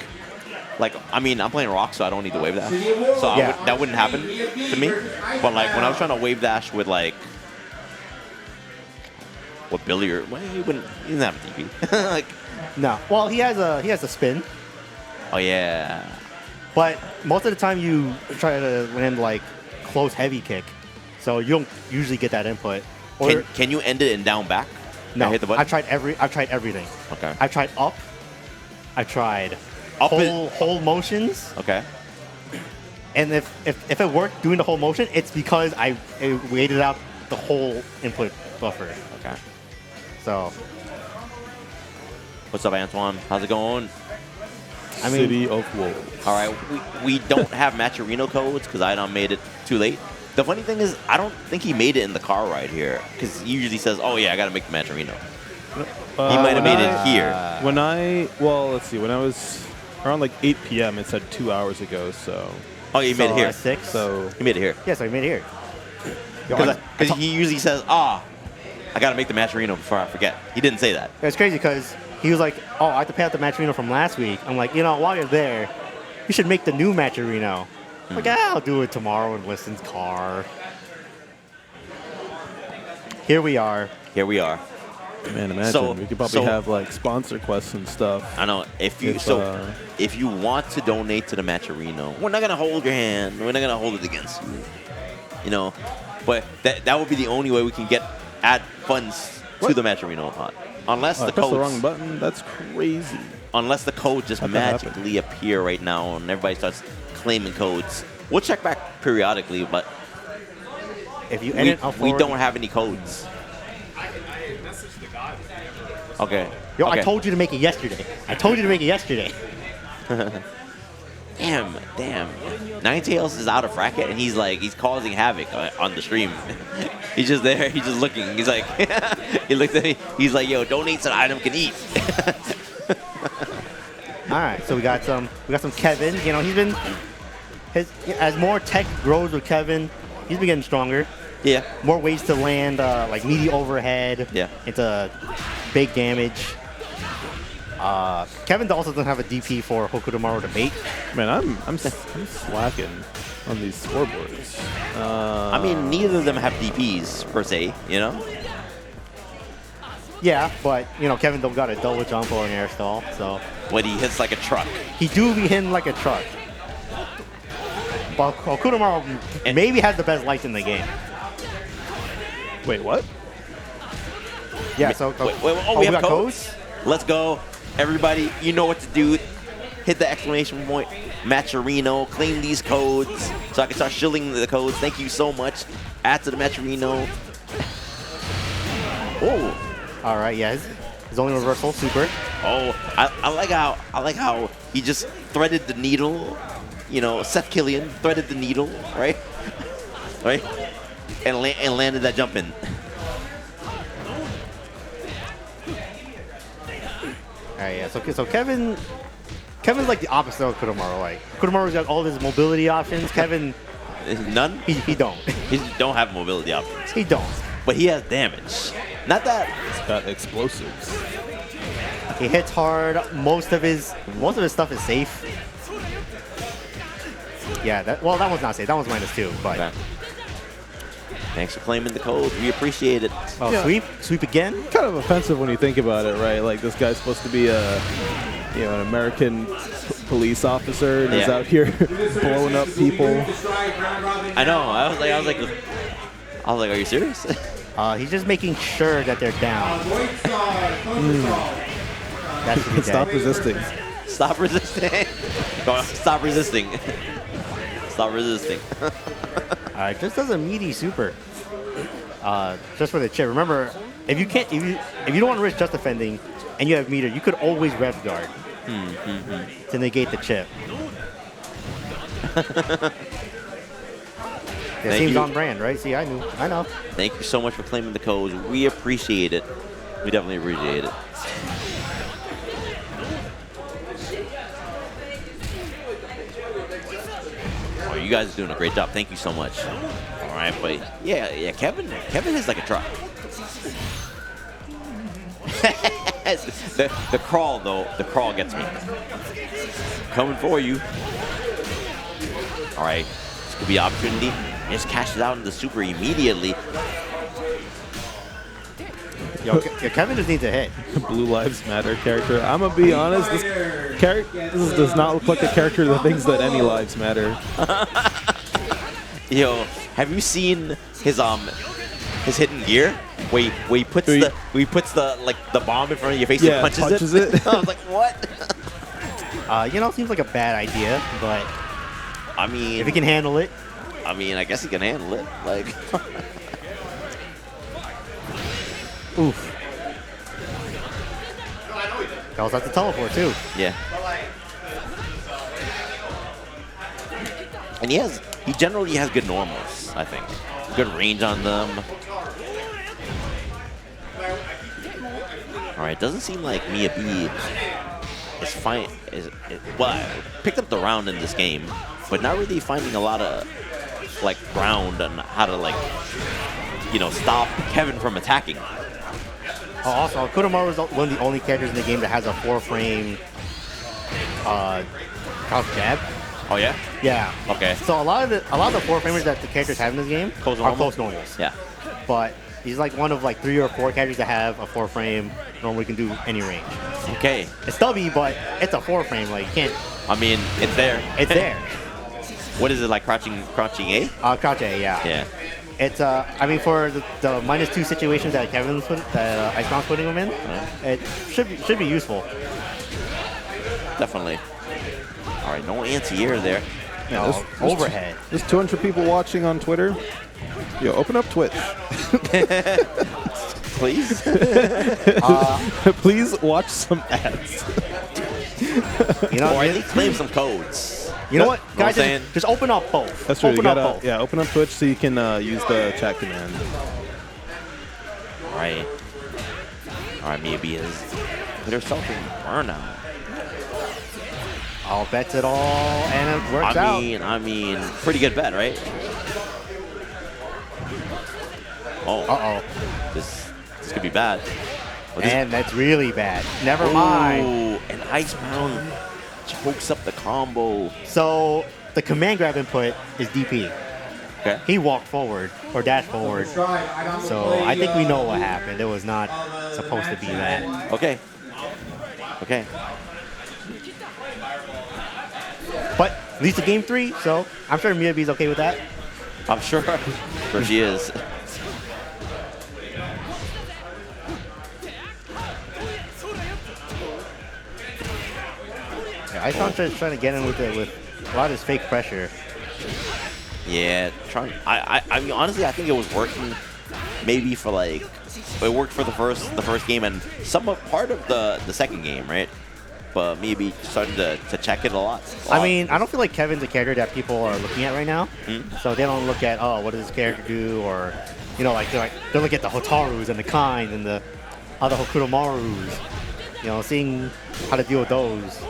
I mean, I'm playing rock, so I don't need to wave dash, so Yeah. that wouldn't happen to me. But like when I was trying to wave dash with like what Billy or well, he doesn't have a DP. Like, No. Well, he has a spin, oh yeah, but most of the time you try to land like close heavy kick, so you don't usually get that input. Or can you end it in down back? no, I hit the button. I've tried everything. Okay. I tried up. I tried Up whole motions, Okay. and if it worked doing the whole motion, it's because I waited out the whole input buffer. Okay. So What's up, Antoine? How's it going? I mean, City of Wolves. All right, we don't have Matcherino codes because iDom made it too late. The funny thing is, I don't think he made it in the car ride here because he usually says, "Oh yeah, I got to make the Matcherino." He might have made it here. Well, let's see. When I was around like 8 p.m., it said 2 hours ago. So Oh, he made it here. at 6. so He made it here Yeah, so I made it here. because he usually says, I got to make the Matcherino before I forget." He didn't say that. It's crazy because he was like, "Oh, I have to pay out the Matcherino from last week." I'm like, while you're there, you should make the new Matcherino. Like, I'll do it tomorrow in Winston's car. Here we are. Here we are. man, imagine So- we could probably so- have like sponsor quests and stuff. I know if you if you want to donate to the Matcherino, we're not gonna hold your hand. We're not gonna hold it against you. You know, but that would be the only way we can add funds to the Matcherino pot. Unless I the pressed the codes, wrong button. That's crazy. unless the codes just How'd that happen? magically appear right now and everybody starts claiming codes. We'll check back periodically, but If you we, edit, I'll we forward- don't have any codes. Okay. Yo, okay. I told you to make it yesterday. Damn. Ninetales is out of bracket, and he's causing havoc on the stream. He's just there. He's just looking. He's like, he looked at me. He's like, yo, donate so the item can eat. All right, so we got some Kevin. He's been as more tech grows with Kevin, he's been getting stronger. Yeah. More ways to land like meaty overhead. Yeah. Into big damage. Kevin also doesn't have a DP for Hokutomaru to bait. Man, I'm slacking on these scoreboards. I mean, neither of them have DPs per se. You know. Yeah, but Kevin don't got a double jump or an air stall, so But he hits like a truck. he do be hitting like a truck. But Hokutomaru maybe has the best lights in the game. Wait, what? Yeah, so Wait, we have got codes? Let's go. Everybody, you know what to do. Hit the exclamation point. Matcherino, claim these codes so I can start shilling the codes. Thank you so much. Add to the Matcherino. Oh, All right, yeah, his only reversal, super. oh! I like how he just threaded the needle. Seth Killian threaded the needle, right? Right, and landed that jump in. All right, yeah. So Kevin's like the opposite of Hokutomaru. Like Hokutomaru's got all his mobility options. Kevin, None. he don't. He don't have mobility options, He don't. but he has damage. Not that. It's got explosives. He hits hard. Most of his stuff is safe. Yeah, that one's not safe. That one's -2. But Okay. Thanks for claiming the code. We appreciate it. oh, Yeah. sweep again. Kind of offensive when you think about it, right? Like this guy's supposed to be an American police officer and he's Yeah. out here blowing up people. I know. I was like, are you serious? He's just making sure that they're down. That should be Stop dead. resisting. Stop resisting. Go on, stop resisting. Stop resisting. Just does a meaty super. Just for the chip. Remember, if you don't want to risk just defending and you have meter, you could always rev guard to negate the chip. It seems you. on brand, right? See, I know. Thank you so much for claiming the codes. We appreciate it. We definitely appreciate it. Oh, you guys are doing a great job. Thank you so much. All right, but yeah, Kevin is like a truck. the crawl, though, the crawl gets me. Coming for you. All right, this could be an opportunity. Just cash it out into super immediately. Yo, Kevin just needs a hit. Blue Lives Matter character. I'm gonna be honest. This does not look like a character that thinks that any lives matter. Yo, have you seen his hidden gear? Where he puts the bomb in front of your face and punches it? I was like, what? You know, seems like a bad idea, but I mean, if he can handle it. I mean, I guess he can handle it. Like, oof. That was at the teleport too. Yeah. And he generally has good normals, I think. Good range on them. All right, doesn't seem like MiaB is fine. Well, picked up the round in this game, but not really finding a lot of like ground on how to stop Kevin from attacking. Oh, also, Hokutomaru is one of the only characters in the game that has a 4-frame crouch jab. Oh yeah? Yeah. Okay. So a lot of the 4-framers that the characters have in this game are close normals. Yeah. But he's like one of like 3 or 4 characters that have a 4-frame normally can do any range. Okay. It's stubby, but it's a 4-frame. Like you can't. I mean, it's there. It's there. What is it, like crouching A? Crouch A, yeah. Yeah. It's I mean, for the -2 situations that Icebound's putting him in, it should be useful. Definitely. All right, no anti-air there. Yeah, overhead. There's 200 people watching on Twitter. Yo, open up Twitch. Please? Please watch some ads. You know, or at least claim some codes. You know what, guys? Saying? Just open up both. That's true. Open You up gotta, both. yeah, open up Twitch so you can use the chat command. All right. All right, MiaB has put herself in burnout. I'll bet it all, and it works out. I mean, pretty good bet, right? Oh. Uh-oh. This could be bad. Well, And that's really bad. Never mind. Oh, and Icebound chokes up the combo. So the command grab input is DP. Okay. He walked forward or dashed forward. So I think we know what happened. It was not supposed to be that. Okay. Okay. But at least a game 3, so I'm sure MiaB's okay with that. I'm sure. Sure she is. Yeah, Icebound's trying to get in with it with a lot of his fake pressure. Yeah, I mean, honestly, I think it was working. Maybe for like, it worked for the first game and part of the second game, right? But maybe starting to check it a lot. I mean, I don't feel like Kevin's a character that people are looking at right now. So they don't look at, oh, what does this character do, or like they look at the Hotarus and the Kind and the other Hokutomarus. Seeing how to deal with those.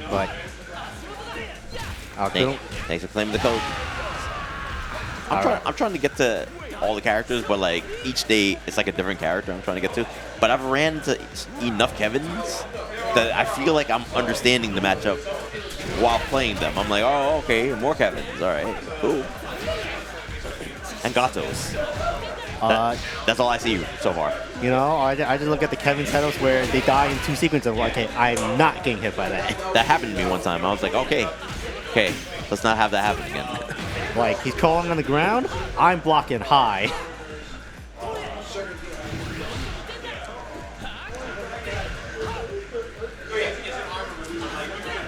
But thanks for claiming the code. I'm trying to get to all the characters, but like each day it's like a different character I'm trying to get to. But I've ran into enough Kevins that I feel like I'm understanding the matchup while playing them. I'm like, oh, okay, more Kevins. All right, cool. And Gatos. That's all I see so far. I just look at the Kevin setups where they die in 2 sequences. I'm like, okay, I'm not getting hit by that. That happened to me one time. I was like, okay, let's not have that happen again. Like, he's crawling on the ground, I'm blocking high.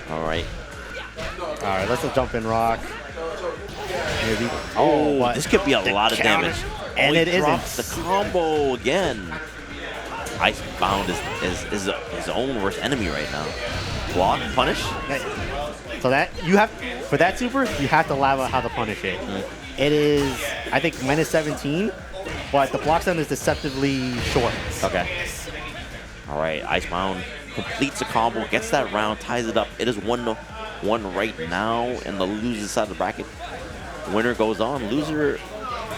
All right. All right, let's just jump in rock. Maybe. Oh, but this could be a lot of damage. And it drops isn't. the combo again. Icebound is his own worst enemy right now. Block, punish. So that you have for that super, you have to learn how to punish it. It is, I think, -17, but the block stun is deceptively short. Okay. All right, Icebound completes the combo, gets that round, ties it up. It is 1-1 right now in the loser's side of the bracket. Winner goes on. Loser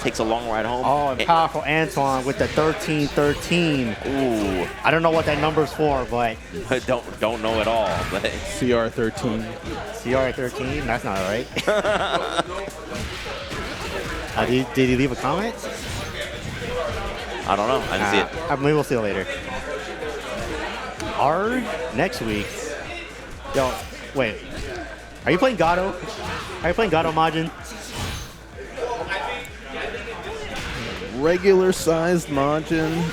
takes a long ride home. Oh, and powerful Antoine with the 13-13. Ooh, I don't know what that number's for, but don't know at all. But CR13. CR13? That's not right. Did he leave a comment? I don't know. I didn't see it. Maybe we'll see it later. Hard next week. Yo, wait. Are you playing Gato? Are you playing Gato, Majin? Regular sized Majin.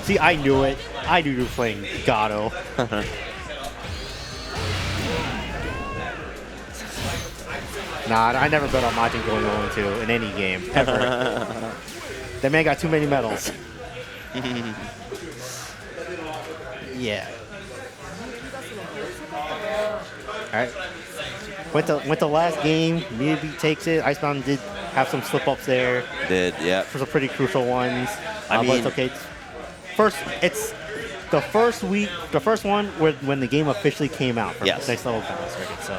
See, I knew it. I knew you were playing Gato. Nah, I never bet on Majin going 0-2 in any game, ever. That man got too many medals. Yeah. All right. Went the last game. MiaB takes it. Icebound did have some slip-ups there. Did, yeah. For some pretty crucial ones. I mean, but it's okay. It's the first week, the first one when the game officially came out for yes. next level battle circuit. So,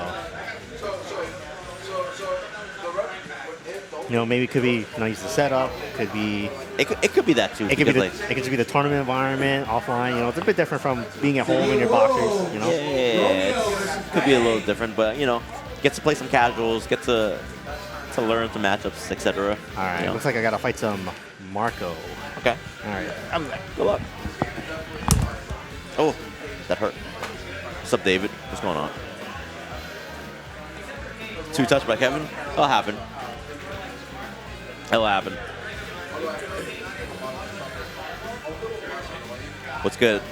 you know, maybe it could be use the setup. Could be. It could be that too. It could just be the tournament environment offline. You know, it's a bit different from being at home in your boxers. You know. Yeah, it could be a little different, but you know, get to play some casuals, get to learn some matchups, etc. All right. Looks like I gotta fight some Marco. Okay. All right. I'm back. Good luck. Oh, that hurt. What's up, David? What's going on? 2 touch by Kevin. It'll happen. It'll happen. What's good?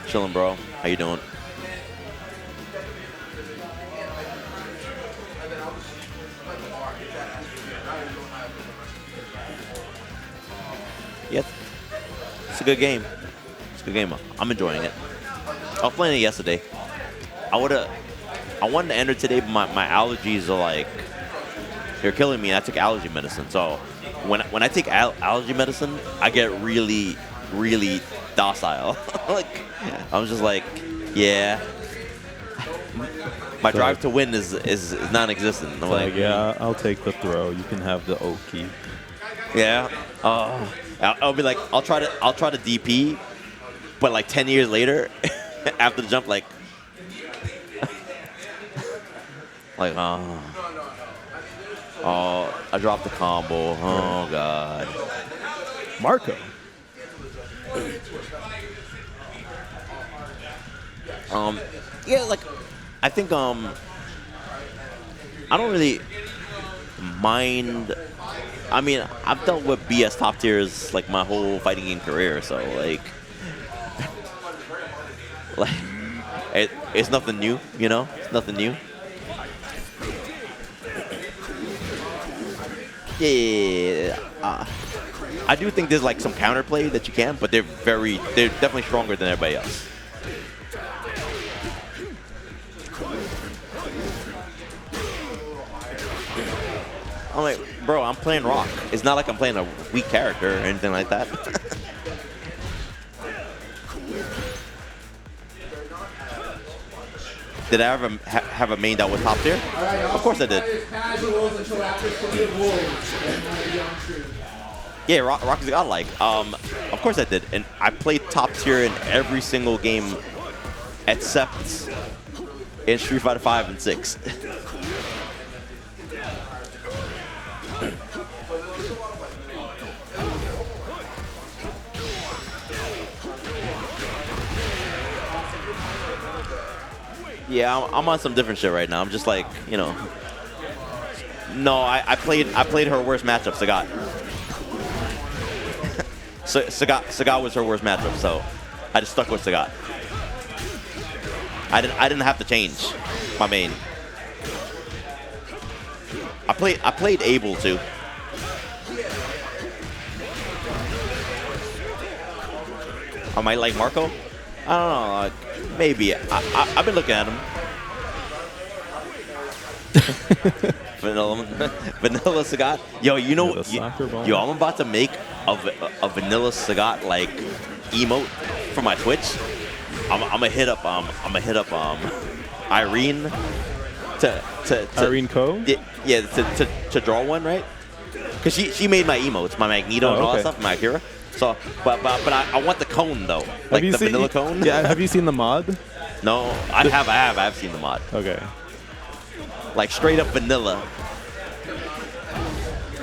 Chillin', bro. How you doing? Yep. It's a good game. It's a good game. I'm enjoying it. I was playing it yesterday. I wanted to enter today, but my allergies are like, they're killing me, and I took allergy medicine. So when I take allergy medicine, I get really, really docile. Like, I was just like, yeah. My drive to win is non-existent. I'm like, yeah, I'll take the throw. You can have the Oki. Yeah. I'll be like, I'll try to DP, but like 10 years later, after the jump, like oh, I dropped the combo. Oh God. Marco. Yeah, like I think I don't really mind. I mean, I've dealt with BS top tiers like my whole fighting game career, so like it's nothing new, you know? It's nothing new. Yeah. I do think there's like some counterplay that you can, but they're definitely stronger than everybody else. I'm like, bro, I'm playing Rock. It's not like I'm playing a weak character or anything like that. Did I ever have a main that was top tier? Of course I did. Yeah, Rock is godlike. Of course I did. And I played top tier in every single game except in Street Fighter 5 and 6. Yeah, I'm on some different shit right now. I'm just like, you know. No, I played her worst matchup, Sagat. Sagat was her worst matchup, so I just stuck with Sagat. I didn't have to change my main. I played Abel too. I might like Marco. I don't know. Like, maybe. I've been looking at him. Vanilla Sagat. Yo, you know, yo, I'm about to make a Vanilla Sagat like emote for my Twitch. I'm gonna hit up Irene to Irene Ko? yeah, to draw one, right? Because she made my emotes, my Magneto and all that stuff, my Akira. So, but I want the cone though, like the vanilla cone. Yeah, have you seen the mod? No, I have seen the mod. Okay. Like straight up vanilla.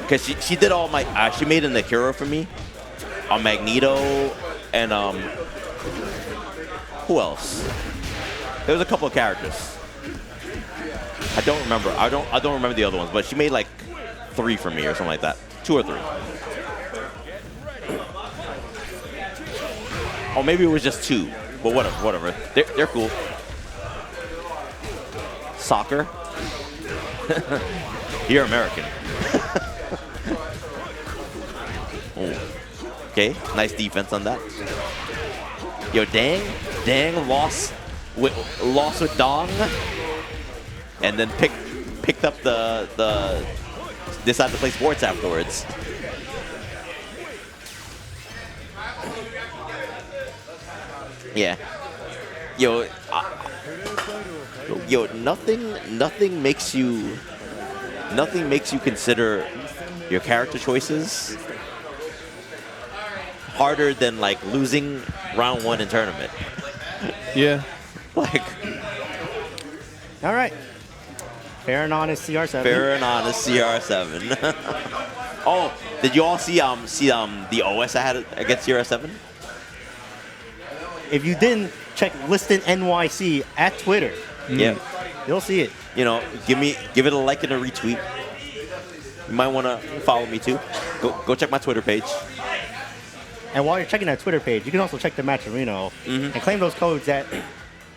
Because she did all my, she made an Akira for me, a Magneto, and who else? There was a couple of characters. I don't remember. I don't remember the other ones, but she made like 3 for me or something like that. 2 or 3. Or maybe it was just 2. But whatever. They're cool. Soccer. You're American. Okay, nice defense on that. Yo, Dang lost with Dong, and then picked up the decided to play sports afterwards. Yeah. Yo, nothing makes you consider your character choices harder than like losing round 1 in tournament. Yeah. Like. All right. Fair and honest CR7. Fair and honest CR7. Oh, did you all see the OS I had against CR7? If you didn't, check Listen NYC at Twitter. Yeah. You'll see it. You know, give it a like and a retweet. You might want to follow me too. Go check my Twitter page. And while you're checking that Twitter page, you can also check the match in Reno and claim those codes that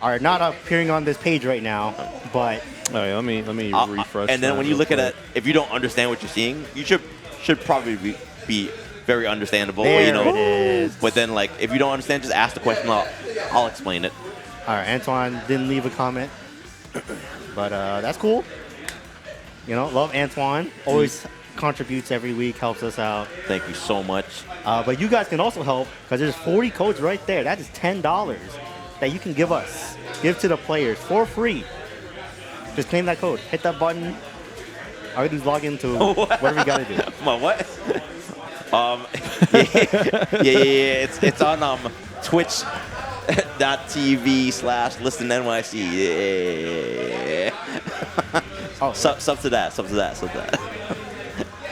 are not appearing on this page right now, but... Oh, yeah, let me refresh. And then when you look at it, if you don't understand what you're seeing, you should probably be very understandable. There you know? it is. But then, like, if you don't understand, just ask the question. I'll explain it. All right, Antoine didn't leave a comment, but that's cool. You know, love Antoine. Always contributes every week, helps us out. Thank you so much. But you guys can also help because there's 40 codes right there. That is $10 that you can give us, give to the players for free. Just claim that code. Hit that button. All you do is log into whatever you gotta do. My what? Yeah. It's on twitch.tv/listennyc. Yeah. Oh, Sub to that.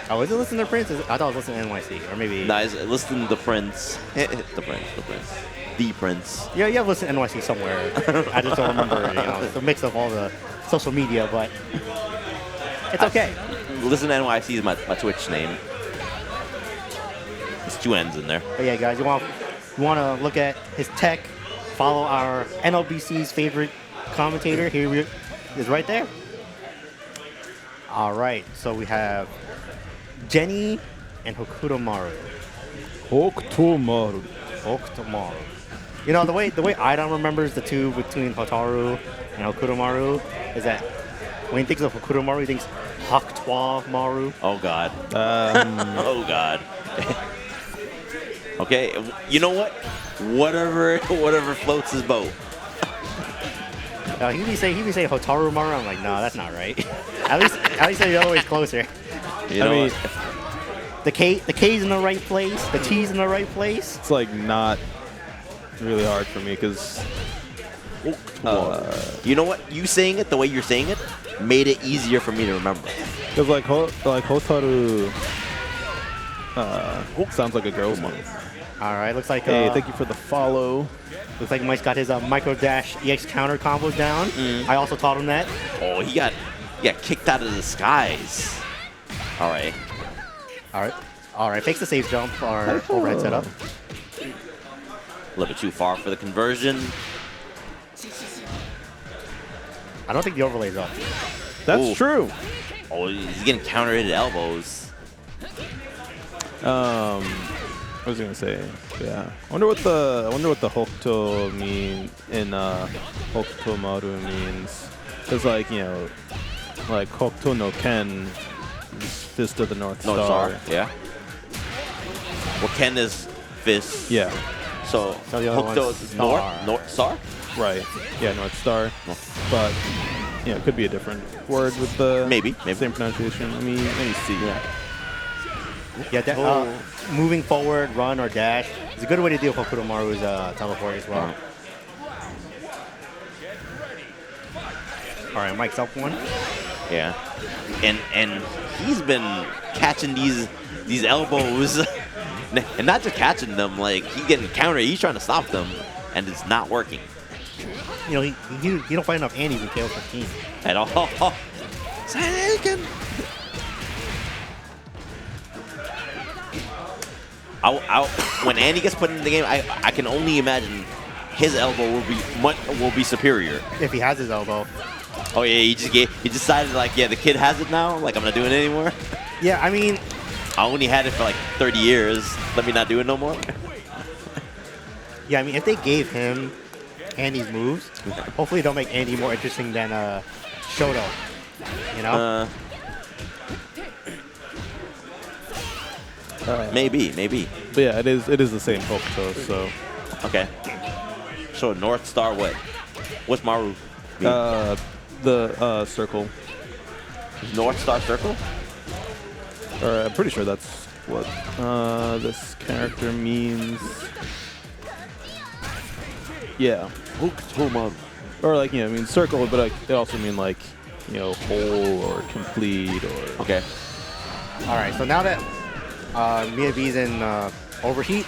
Oh, is it Listen to Prince? I thought it was Listen to NYC, or maybe... Nice. Listen to the Prince. The Prince. Yeah, you have Listen to NYC somewhere. I just don't remember. You know, it's a mix of all the social media, but it's okay. Listen to NYC is my Twitch name. There's 2 N's in there. But yeah, guys, you want to look at his tech, follow our NLBC's favorite commentator. Here he is right there. All right, so we have Jenet and Hokutomaru. Hokutomaru. You know, the way iDom remembers the two between Hotaru and Hokutomaru is that when he thinks of Hokutomaru, he thinks Hokutomaru. Oh God. Oh God. Okay, you know what? Whatever floats his boat. He'd be saying Hotaru Maru. I'm like, no, that's not right. at least the other way's closer. You know what? The K's in the right place, the T's in the right place. It's like not really hard for me because you know what? You saying it the way you're saying it made it easier for me to remember. because like Hotaru sounds like a girl's name. All right, looks like Hey, thank you for the follow. looks like Mike's got his micro dash EX counter combos down. I also taught him that. Oh, he got kicked out of the skies. All right. Fakes the safe jump or overhead setup. A little bit too far for the conversion. I don't think the overlay's up. That's Ooh. true. Oh, he's getting countered at elbows. What was I gonna say? Yeah. I wonder what the Hokuto mean in Hokutomaru means. Cause like, you know, like Hokuto no Ken is Fist of the North Star. Yeah. Well, Ken is fist. Yeah. So the other Hokuto one's is Star. North Star. Right. Yeah, North Star. No. But you know, it could be a different word with the Maybe. same pronunciation. Let me see. Yeah, moving forward, run, or dash is a good way to deal with Hokutomaru's teleport as well. All right, Mike's up one. Yeah, and he's been catching these elbows, and not just catching them. Like he's getting countered. He's trying to stop them, and it's not working. You know, he don't find enough Andes in KO 15 at all. When Andy gets put in the game, I can only imagine his elbow will be superior if he has his elbow. Oh yeah, he decided like, yeah, the kid has it now. Like I'm not doing it anymore. Yeah, I mean, I only had it for like 30 years. Let me not do it no more. Yeah, I mean, if they gave him Andy's moves, hopefully they'll make Andy more interesting than Shoto. You know? Maybe. But yeah, it is the same Hokuto, so. Okay. So North Star what? What's Maru? The circle. North Star circle? I'm pretty sure that's what this character means. Yeah. Hokutomaru. Or like, you know, I mean circle, but like, it also mean like, you know, whole or complete or. Okay. All right. So now that MiaB's in overheat,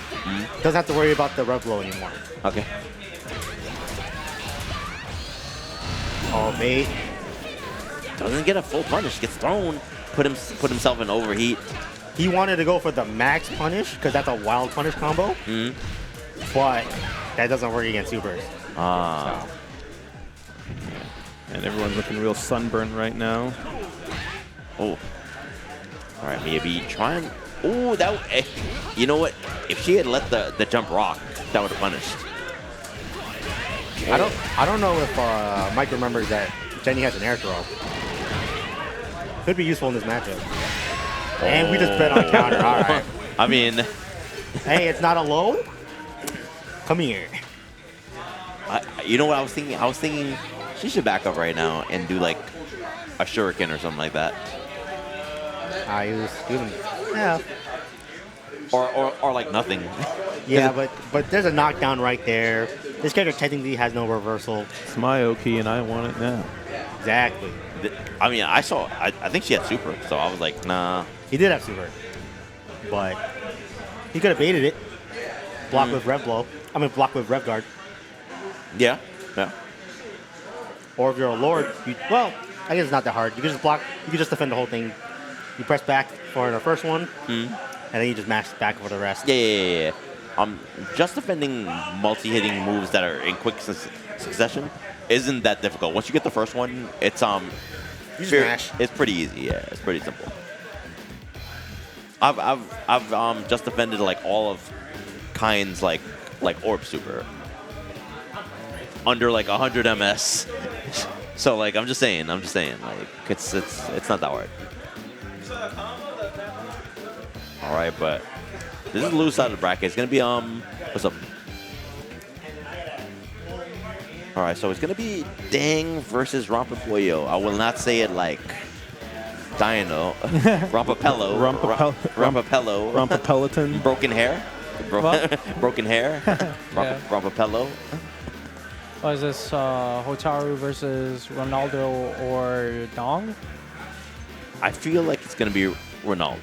doesn't have to worry about the rev blow anymore. Okay. Oh, bait. Doesn't get a full punish. Gets thrown. Put himself in overheat. He wanted to go for the max punish because that's a wild punish combo. But that doesn't work against supers. Ah. So. And everyone's looking real sunburned right now. Oh. All right, MiaB trying. Oh, that. You know what? If she had let the jump rock, that would have punished. I don't know if Mike remembers that Jenny has an air throw. Could be useful in this matchup. And we just bet on counter. All right. I mean, hey, it's not a low. Come here. You know what I was thinking? I was thinking she should back up right now and do like a shuriken or something like that. Yeah. Or like nothing. Yeah, but there's a knockdown right there. This character technically has no reversal. It's my Oki and I want it now. Exactly. I mean, I think she had super, so I was like, nah. He did have super, but he could have baited it. Block with rev blow. I mean, block with rev guard. Yeah. Or if you're a lord, well, I guess it's not that hard. You can just block. You can just defend the whole thing. You press back for the first one, and then you just mash back for the rest. Yeah. Just defending multi-hitting moves that are in quick succession isn't that difficult. Once you get the first one, it's you just mash. It's pretty easy. Yeah, it's pretty simple. I've just defended like all of kinds like Orb Super under like 100 MS. So like I'm just saying like it's not that hard. All right, but this is the loose side of the bracket. It's gonna be what's up? All right, so it's gonna be Dang versus Rompepollo. I will not say it like Dino. Rompepollo. Rompepelloton. Broken hair. Broken hair. Rompepollo. Was this Hotaru versus Ronaldo or Dong? I feel like it's gonna be Ronaldo.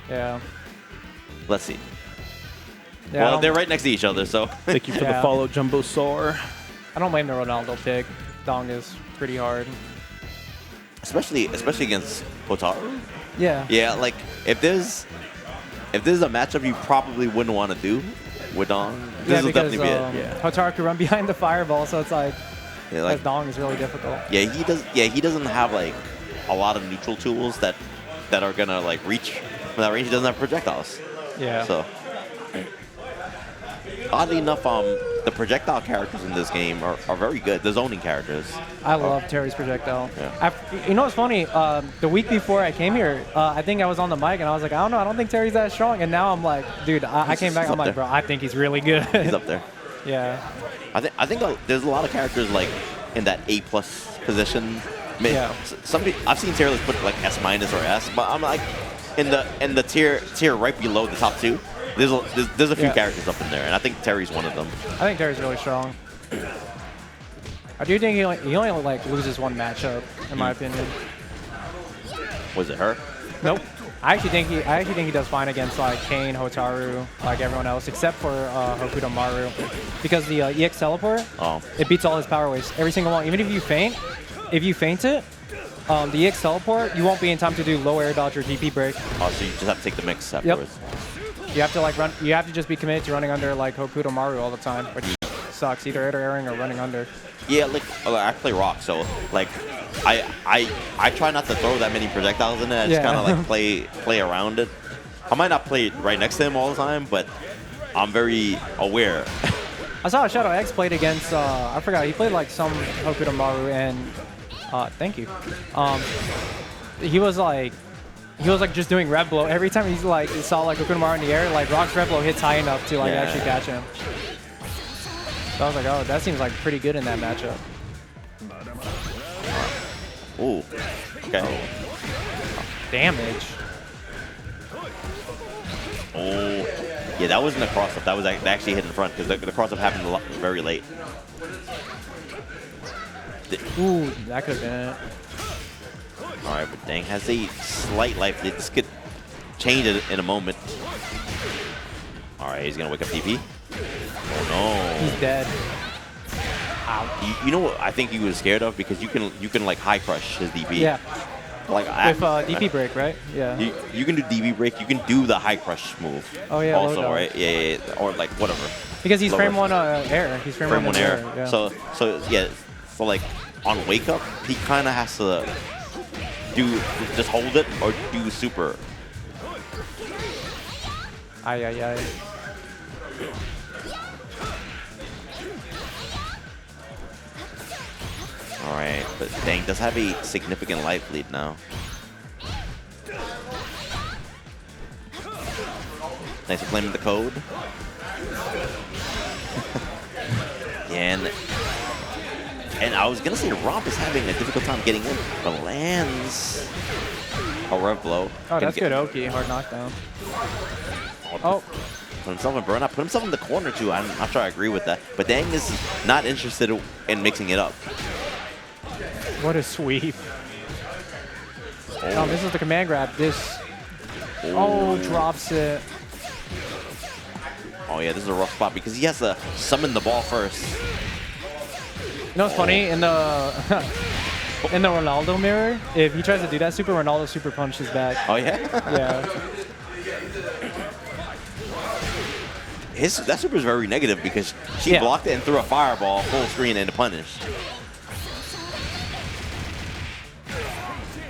Yeah. Let's see. Yeah, well, they're right next to each other, so. Thank you for the follow, Jumbo Saur. I don't blame the Ronaldo pick. Dong is pretty hard. Especially against Hotaru. Yeah. Yeah, like if there's a matchup you probably wouldn't want to do with Dong, this will definitely be it. Yeah. Hotaru can run behind the fireball, so it's like, as Dong is really difficult. Yeah, he does. Yeah, he doesn't have like a lot of neutral tools that are gonna like reach from that range. He doesn't have projectiles. Yeah. So oddly enough, the projectile characters in this game are very good. The zoning characters. I love Terry's projectile. Yeah. You know what's funny? The week before I came here, I think I was on the mic and I was like, I don't think Terry's that strong. And now I'm like, dude, I came back. I'm like, bro, I think he's really good. He's up there. Yeah. I think there's a lot of characters like in that A+ position. Yeah. Somebody I've seen tier lists put like S- or S, but I'm like in the tier right below the top 2. There's a few characters up in there, and I think Terry's one of them. I think Terry's really strong. I do think he only like loses one matchup, in my opinion. Was it her? Nope. I actually think he does fine against like Kane, Hotaru, like everyone else, except for Hokutomaru, because the EX teleport, it beats all his power waves, every single one. Even if you faint it, the EX teleport, you won't be in time to do low air dodge or DP break. Oh, so you just have to take the mix afterwards. Yep. You have to like run. You have to just be committed to running under like Hokutomaru all the time, which sucks. Either airing or running under. Yeah, like I play rock, so like I try not to throw that many projectiles in it. I just kind of like play around it. I might not play right next to him all the time, but I'm very aware. I saw Shadow X played against I forgot, he played like some Hokutomaru, and thank you. He was like just doing red blow every time he's like saw like Hokutomaru in the air. Like Rock's red blow hits high enough to like actually catch him. So I was like, oh, that seems like pretty good in that matchup. Ooh. Okay. Damage. Oh. Yeah, that wasn't a cross-up. That was actually hit in front, because the cross-up happened very late. Ooh, that could have been it. All right, but Dang has a slight life lead. This could change it in a moment. All right, he's going to wake up DP. Oh, no. He's dead. You know what I think he was scared of? Because you can like high crush his DP. Yeah. Like with DP break, right? Yeah. You can do DP break. You can do the high crush move. Oh yeah. Also, right? Yeah, or like whatever. Because he's frame 1 air. He's frame 1 air. Yeah. So yeah. So like on wake up, he kind of has to just hold it or do super. Aye. Alright, but Dang does have a significant life lead now. Nice for claiming the code. Yeah, and I was gonna say Romp is having a difficult time getting in, but lands a rev blow. Oh, that's good Oki, hard knockdown. Oh. Put himself in burnout. Put himself in the corner too. I'm not sure I agree with that. But Dang is not interested in mixing it up. What a sweep. Oh, this is the command grab. This. Oh, drops it. Oh, yeah, this is a rough spot because he has to summon the ball first. You know what's funny? In the in the Ronaldo mirror, if he tries to do that super, Ronaldo super punches back. Oh, yeah? Yeah. That super is very negative because she blocked it and threw a fireball full screen and punished.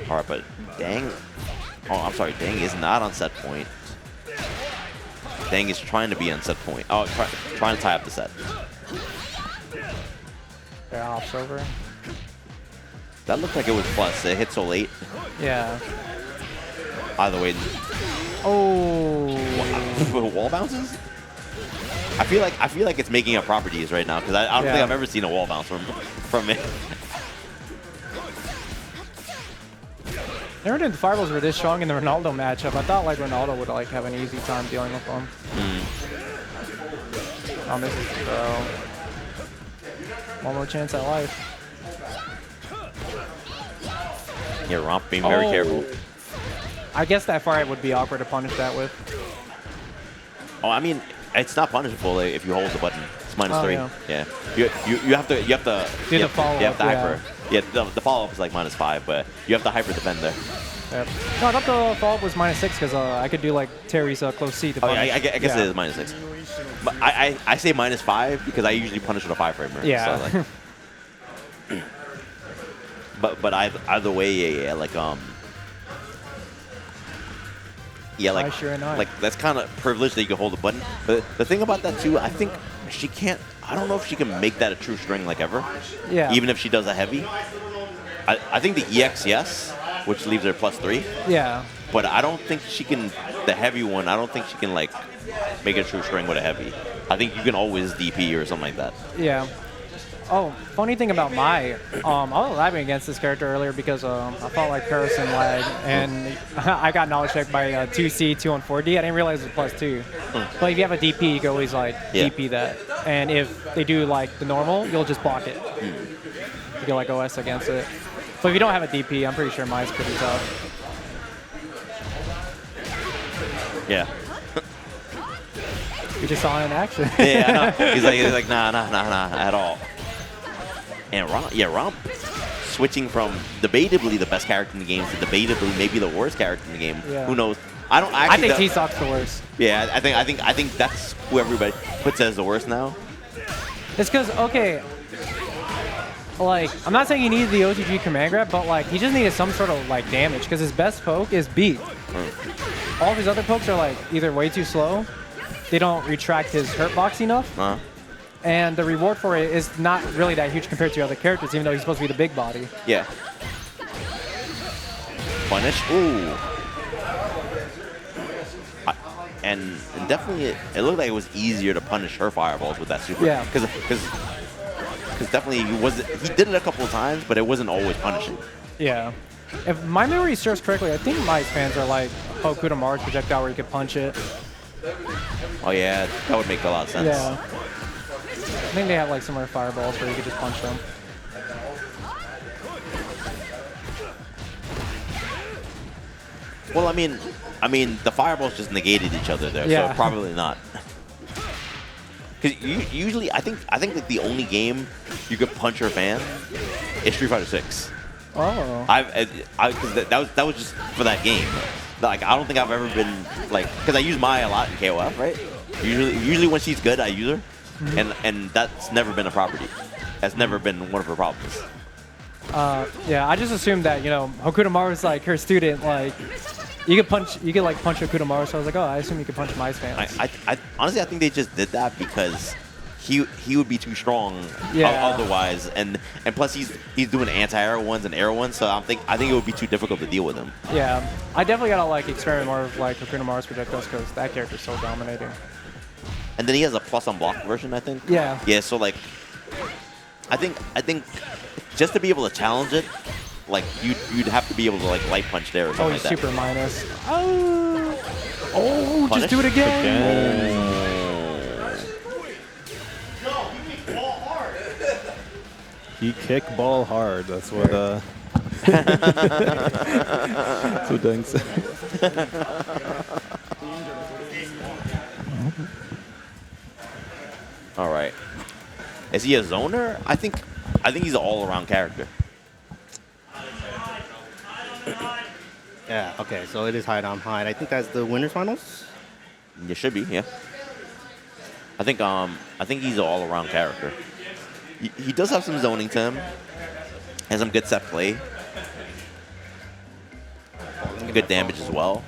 All right, but Dang. Oh, I'm sorry. Dang is not on set point. Dang is trying to be on set point. Oh, trying to tie up the set. There, hops over. That looked like it was plus. It hit so late. Yeah. Either way. Oh. Wall bounces? I feel like it's making up properties right now because I don't think I've ever seen a wall bounce from it. Never knew the fireballs were this strong in the Ronaldo matchup. I thought like Ronaldo would like have an easy time dealing with them. Oh, this is the throw. One more chance at life. Yeah, Romp being very careful. I guess that fire would be awkward to punish that with. Oh, I mean, it's not punishable if you hold the button. It's -3. Yeah. You have to do the follow up. You have to hyper. Yeah, the follow up is like -5, but you have to hyper defend there. Yep. No, I thought the follow up was -6 because I could do like Terry's close C to punish. Oh, yeah, I guess it is -6. But I say -5 because I usually punish with a 5-framer. Yeah. So, like, but either way, like that's kind of privileged that you can hold the button. But the thing about that too, I think she can't. I don't know if she can make that a true string like ever. Yeah. Even if she does a heavy. I think the EX yes, which leaves her +3. Yeah. But I don't think she can. The heavy one, I don't think she can like make a true string with a heavy. I think you can always DP or something like that. Yeah. Oh, funny thing about I was lagging against this character earlier because I felt like Harrison lagged, and I got knowledge checked by 2C, 2 on 4D. I didn't realize it was +2. But if you have a DP, you can always like DP that. And if they do like the normal, you'll just block it. You can like OS against it. But if you don't have a DP, I'm pretty sure mine's pretty tough. Yeah. You just saw it in action. Yeah, I know. He's like, nah, at all. And Romp, switching from debatably the best character in the game to debatably maybe the worst character in the game. Yeah. Who knows? I think T-Sock's the worst. Yeah, I think that's who everybody puts as the worst now. It's because, okay, like, I'm not saying he needed the OTG command grab, but like, he just needed some sort of like damage because his best poke is B. All of his other pokes are like either way too slow, they don't retract his hurt box enough, and the reward for it is not really that huge compared to other characters, even though he's supposed to be the big body. Yeah. Punish. Ooh. And definitely, it looked like it was easier to punish her fireballs with that super. Yeah. Because definitely he did it a couple of times, but it wasn't always punishing. Yeah. If my memory serves correctly, I think my fans are like Hokutomaru's projectile where you could punch it. Oh yeah, that would make a lot of sense. Yeah. I think they have like similar fireballs where you could just punch them. Well, I mean, the fireballs just negated each other there, so probably not. Because usually, I think that the only game you could punch your fan is Street Fighter 6. Oh. Because that was just for that game. Like, I don't think I've ever been like, because I use Maya a lot in KOF, right? Usually when she's good, I use her, and that's never been a property. That's never been one of her problems. Yeah, I just assumed that, you know, Hokutomaru's like her student, like you could punch Hokutomaru, so I was like, oh, I assume you could punch Mice fans. I honestly, I think they just did that because he would be too strong otherwise, and plus he's doing anti-air ones and air ones, so I think it would be too difficult to deal with him. Yeah, I definitely gotta like experiment more with like Hokutomaru's projectiles because that character's so dominating. And then he has a plus on block version, I think. Yeah. Yeah, so like, I think just to be able to challenge it, like you'd have to be able to like light punch there or something like that. Super minus. Oh, Punish? just do it again. He kick ball hard. That's what. That's what Deng said. All right. Is he a zoner? I think he's an all-around character. Yeah, okay, so it is Hyde on Hyde. I think that's the winners finals? It should be, yeah. I think he's an all-around character. He does have some zoning to him. Has some good set play. Good damage as well.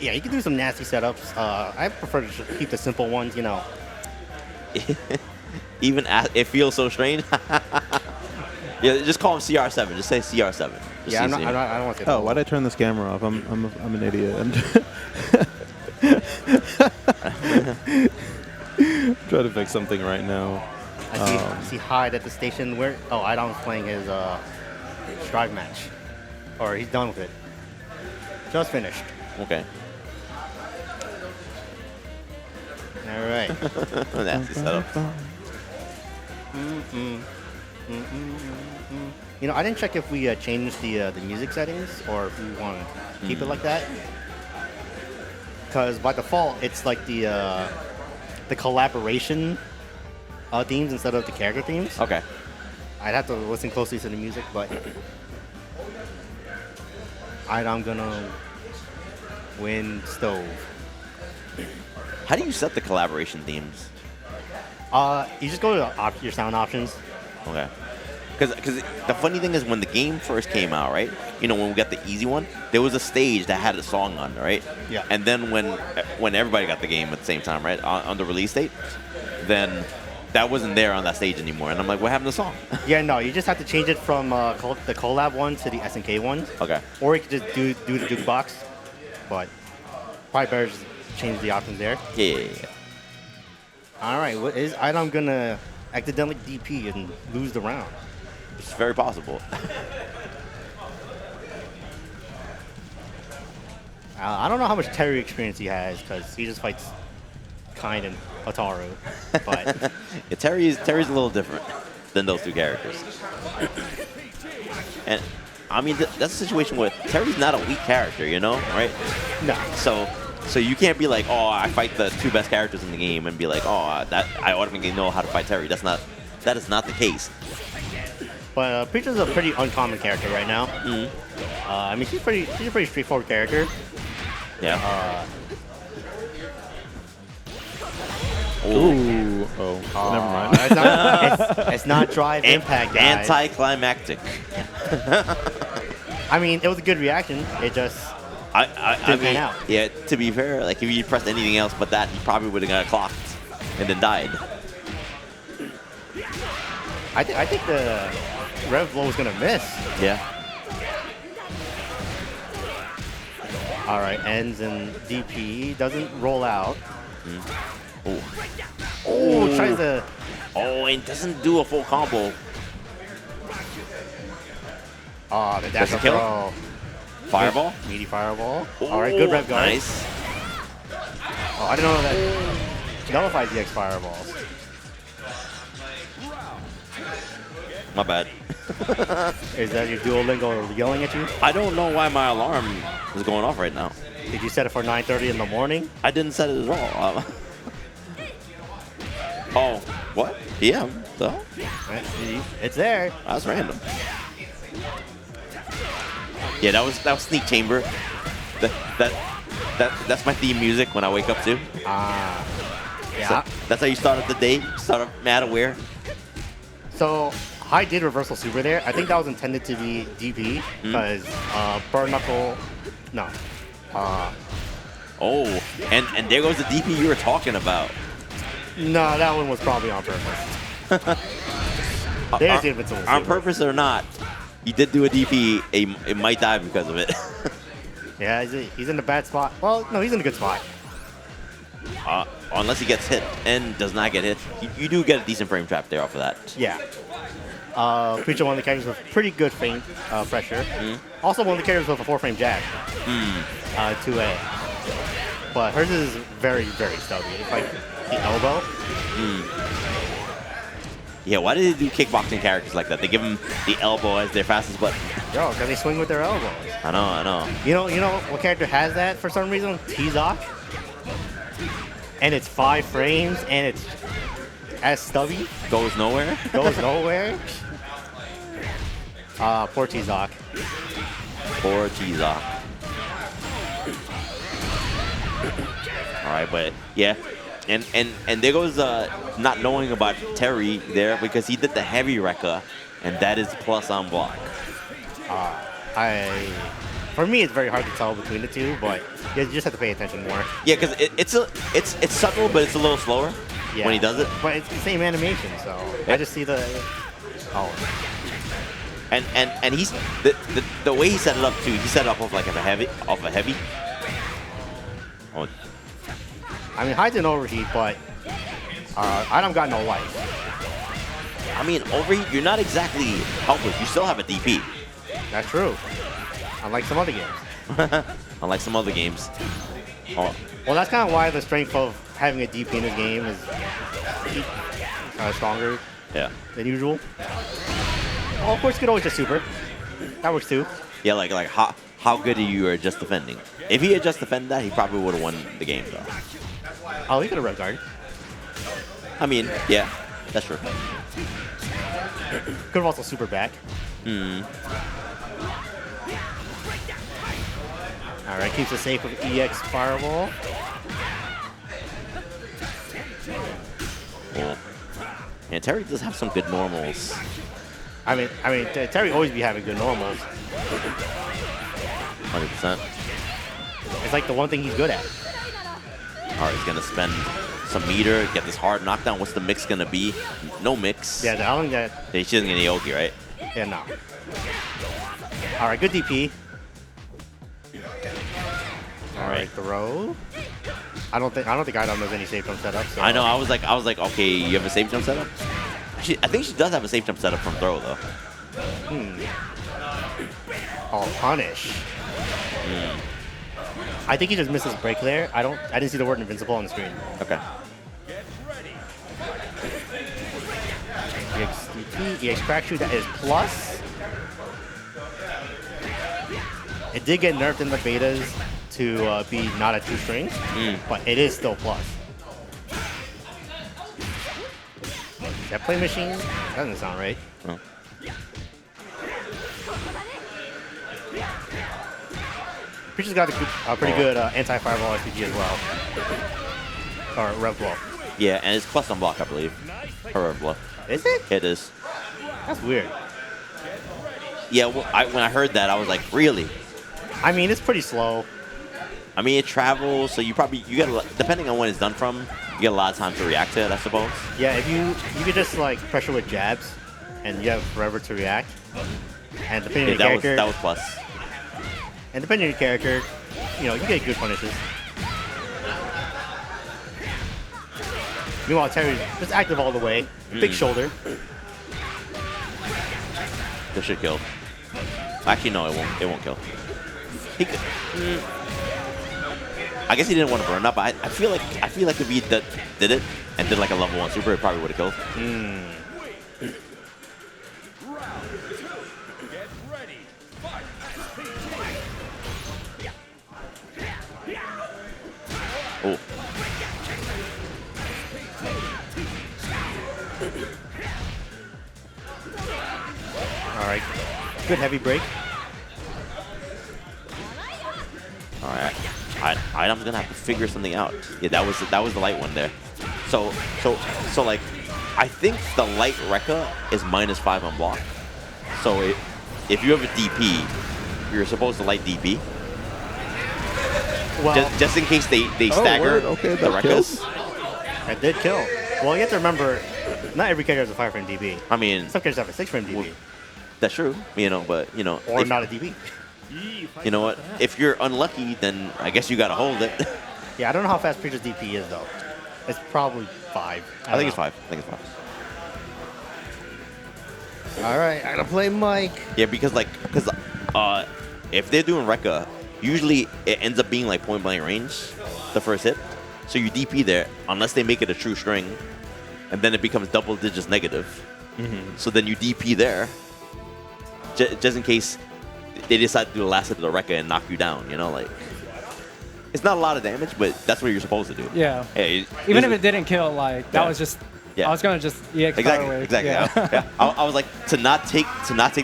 Yeah, you can do some nasty setups. I prefer to keep the simple ones, you know. Even it feels so strange. Yeah, just call him CR7. Just say CR7. Yeah, I don't want to say Oh, why'd I turn this camera off? I'm an idiot. Try to fix something right now. I see Hyde at the station where... Oh, iDom's playing his Strive match. Or he's done with it. Just finished. Okay. All right. Nasty setup. You know, I didn't check if we changed the music settings or if we want to keep it like that. Because by default, it's like the collaboration themes instead of the character themes. Okay. I'd have to listen closely to the music, but I'm gonna win Stove. How do you set the collaboration themes? You just go to your sound options. Okay. Because the funny thing is when the game first came out, right? You know, when we got the easy one, there was a stage that had a song on, right? Yeah. And then when everybody got the game at the same time, right, on the release date, then that wasn't there on that stage anymore. And I'm like, what happened to the song? Yeah, no, you just have to change it from the collab one to the SNK one. Okay. Or you could just do the jukebox. But probably better just change the options there. Yeah. All right, what is iDom gonna accidentally DP and lose the round? It's very possible. I don't know how much Terry experience he has because he just fights Kind and Hotaru. But Yeah, Terry's a little different than those two characters. And I mean, that's a situation where Terry's not a weak character, you know, right? no, So you can't be like, oh, I fight the two best characters in the game and be like, oh, that I automatically know how to fight Terry. That is not the case. but Preecha's a pretty uncommon character right now. I mean, she's a pretty straightforward character. Yeah. Ooh. Oh, never mind. It's not drive impact, guys. Anticlimactic. I mean, it was a good reaction. It just I Didn't mean, pan out. yeah. To be fair, like if you pressed anything else but that, you probably would have got clocked and then died. I think the rev blow was gonna miss. Yeah. All right, ends in DP, doesn't roll out. Oh, tries to. Oh, and doesn't do a full combo. Oh, the dash Does it up kill? throw. Fireball. Meaty fireball. All right, good rev guard. Nice. Oh, I didn't know that nullifies the X fireballs. My bad. Is that your Duolingo yelling at you? I don't know why my alarm is going off right now. Did you set it for 9:30 in the morning? I didn't set it at all. Oh, what? Yeah. So It's there. that's random. Yeah, that was Sneak Chamber. That's my theme music when I wake up too. Yeah. So that's how you start up the day. Start up mad aware. So Hyde did reversal super there. I think that was intended to be DP because Burn Knuckle. No. Oh, and there goes the DP you were talking about. No, that one was probably on purpose. There's the invincible On super. purpose or not, he did do a DP. It might die because of it. Yeah, he's in a bad spot. Well, no, he's in a good spot. Unless he gets hit and does not get hit, you do get a decent frame trap there off of that. Yeah. Preecha, one of the characters with pretty good frame pressure. Also one of the characters with a 4-frame jab. 2A. But hers is very, very stubby. It's like the elbow. Yeah, why did they do kickboxing characters like that? They give them the elbow as their fastest button. Yo, because they swing with their elbows. I know. You know what character has that for some reason? T-Zoc. And it's 5 frames, and it's as stubby. Goes nowhere. Goes nowhere. Poor T-Zoc. Poor T-Zoc. All right, but yeah. And there goes not knowing about Terry there because he did the heavy Rekka, and that is plus on block. For me, it's very hard to tell between the two, but you just have to pay attention more. Yeah, because it's subtle, but it's a little slower when he does it. But it's the same animation, so I just see the. Oh. And he's the way he set it up too. He set it up off like a heavy. Oh. I mean, Hyde's an overheat, but iDom got no life. I mean, overheat. You're not exactly helpless. You still have a DP. That's true. Unlike some other games. Unlike some other games. Oh. Well, that's kind of why the strength of having a DP in this game is kind of stronger than usual. Oh, of course, you could always just super. That works too. Yeah, like how good are you at just defending? If he had just defended that, he probably would have won the game though. Oh, he could have red guard. I mean, yeah, that's true. Could have also super back. All right, keeps it safe with EX Fireball. Cool. And Terry does have some good normals. I mean, Terry always be having good normals. 100%. It's like the one thing he's good at. All right, he's gonna spend some meter, get this hard knockdown. What's the mix gonna be? No mix. Yeah, I don't think that. She doesn't get any Oki, right? Yeah, no. All right, good DP. All right, throw. I don't think iDom knows any safe jump setup. So. I know. I was like, okay, you have a safe jump setup? I think she does have a safe jump setup from throw though. Oh, punish. I think he just missed his break there. I didn't see the word invincible on the screen. Okay. EX crack shoot, that is plus. It did get nerfed in the betas to be not a true string, but it is still plus. That play machine? That doesn't sound right. Oh. Preecha's got a pretty good anti-fireball RPG as well. Or rev blow. Yeah, and it's plus on block, I believe. Her rev blow. Is it? It is. That's weird. Yeah, well, when I heard that, I was like, really? I mean, it's pretty slow. I mean, it travels, so you get a lot, depending on when it's done from, you get a lot of time to react to it, I suppose. Yeah, if you could just like pressure with jabs, and you have forever to react. And depending on your character, that was plus. And depending on your character, you know, you get good punishes. Meanwhile, Terry's just active all the way. Big shoulder. This should kill. Actually, no, it won't kill. He could, I guess he didn't want to burn up. But I feel like if he did it and did like a level 1 super, it probably would have killed. Oh. All right. Good heavy break. All right. iDom's gonna have to figure something out. Yeah, that was the light one there. So like, I think the light Rekka is -5 on block. So if you have a DP, you're supposed to light DP. Well, just in case they stagger okay, the Rekkas. that did kill. Well, you have to remember, not every character has a 5-frame DP. I mean, Some characters have a 6-frame DP. that's true, but Or not a DP. You know what? If you're unlucky, then I guess you gotta hold it. Yeah, I don't know how fast Preecha's DP is though. It's probably 5. I think it's 5. All right, I gotta play Mike. Yeah, because if they're doing Rekka, usually it ends up being like point blank range, the first hit. So you DP there, unless they make it a true string, and then it becomes double digits negative. So then you DP there, just in case they decide to do the last hit of the Rekka and knock you down. Like it's not a lot of damage, but that's what you're supposed to do. Yeah. Hey, Even if it didn't kill, like that was just. Yeah. I was gonna just EX Exactly. Yeah. Yeah. I was like, to not take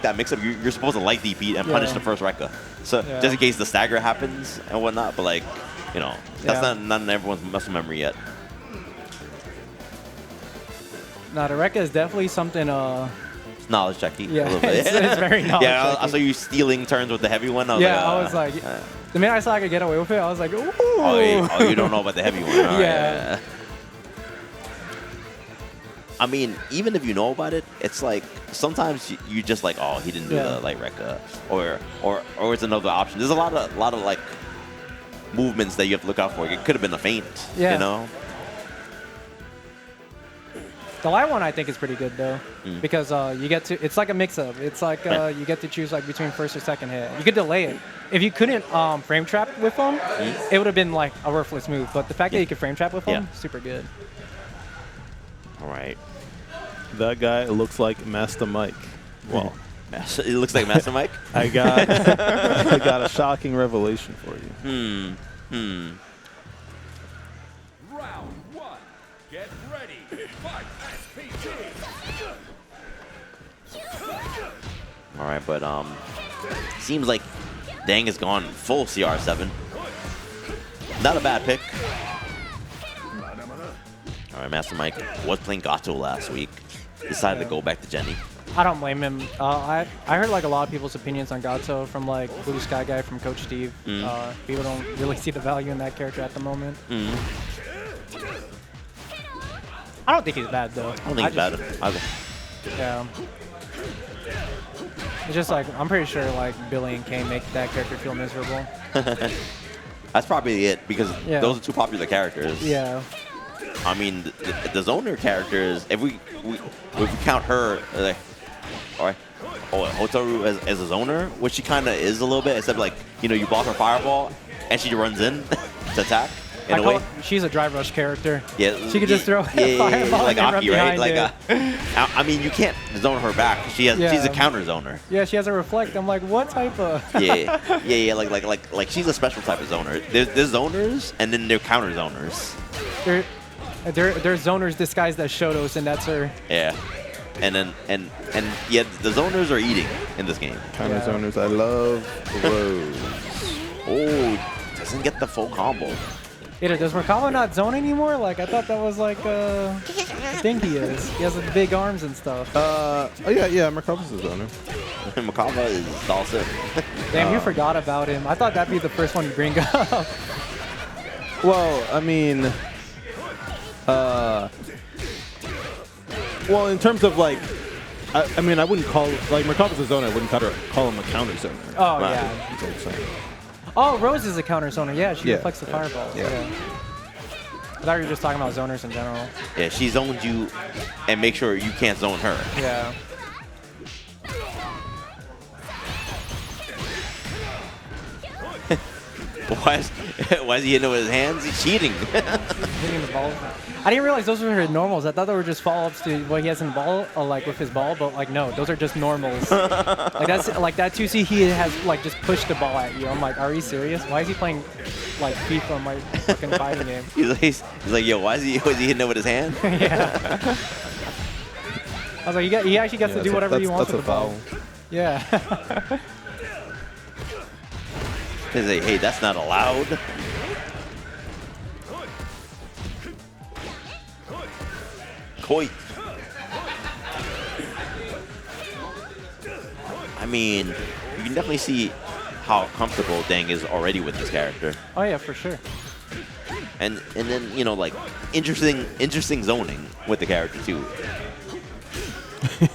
that mix up, you're supposed to light DP and punish the first Rekka. So just in case the stagger happens and whatnot, but like, that's not in everyone's muscle memory yet. Nah, the Rekka is definitely something. It's knowledge checky. Yeah, a little bit. it's very knowledge Yeah, I checky. saw you stealing turns with the heavy one. I was like, the minute I saw I could get away with it, I was like, ooh. Oh, you don't know about the heavy one. All Yeah. right. I mean, even if you know about it, it's like sometimes you just like, oh, he didn't do the light Rekka, or it's another option. There's a lot of like movements that you have to look out for. It could have been a feint, The light one I think is pretty good though, because you get to. It's like a mix-up. It's like you get to choose like between first or second hit. You could delay it. If you couldn't frame trap with them, it would have been like a worthless move. But the fact that you could frame trap with them, super good. All right. That guy looks like Master Mike. Well, it looks like Master Mike. I got a shocking revelation for you. Round 1. Get ready. Fight. All right, but seems like Dang is gone full CR7. Not a bad pick. All right, Master Mike was playing Gato last week. Decided to go back to Jenny. I don't blame him. I heard like a lot of people's opinions on Gato from like Blue Sky Guy from Coach Steve. People don't really see the value in that character at the moment. I don't think he's bad though. I don't think he's bad. Yeah. It's just like, I'm pretty sure like Billy and Kane make that character feel miserable. That's probably it, because those are two popular characters. Yeah. I mean, the Zoner characters, if we count her, like, Hotaru as a Zoner, which she kind of is a little bit, except like, you know, you block her fireball, and she runs in to attack. In a way, she's a drive rush character. Yeah, she could just throw a fireball like and run Aki, right? behind Like, I mean, you can't zone her back. She's a counter zoner. Yeah, she has a reflect. I'm like, what type of? yeah. Like she's a special type of zoner. There's zoners, and then they're counter zoners. There's zoners disguised as Shotos, and that's her. Yeah, and yeah, the zoners are eating in this game. Counter zoners, I love Rose. Oh, doesn't get the full combo. Either does Merkava not zone anymore? Like, I thought that was like I think he is. He has like big arms and stuff. Oh yeah, Merkava's a zoner. Merkava is also. Damn, you forgot about him. I thought that'd be the first one you bring up. Well, I mean, well, in terms of like, I mean, I wouldn't call like Merkava's a zoner. I wouldn't call him a counter zoner. Oh yeah. Oh, Rose is a counter zoner. Yeah, she reflects the fireball. Yeah. I thought you were just talking about zoners in general. Yeah, she zones you and make sure you can't zone her. Yeah. Why is he hitting it with his hands? He's cheating. Hitting the ball. I didn't realize those were her normals. I thought they were just follow-ups to what he has in the ball, like with his ball, but like no, those are just normals. Like that's like that 2C he has like just pushed the ball at you. I'm like, are you serious? Why is he playing like FIFA on my fucking fighting game? He's like, yo, why is he hitting it with his hand? Yeah. I was like, he actually gets to do whatever he wants with the ball. Yeah. He's like, hey, that's not allowed. Koi. I mean, you can definitely see how comfortable Dang is already with this character. Oh yeah, for sure. And then, you know, like interesting zoning with the character too.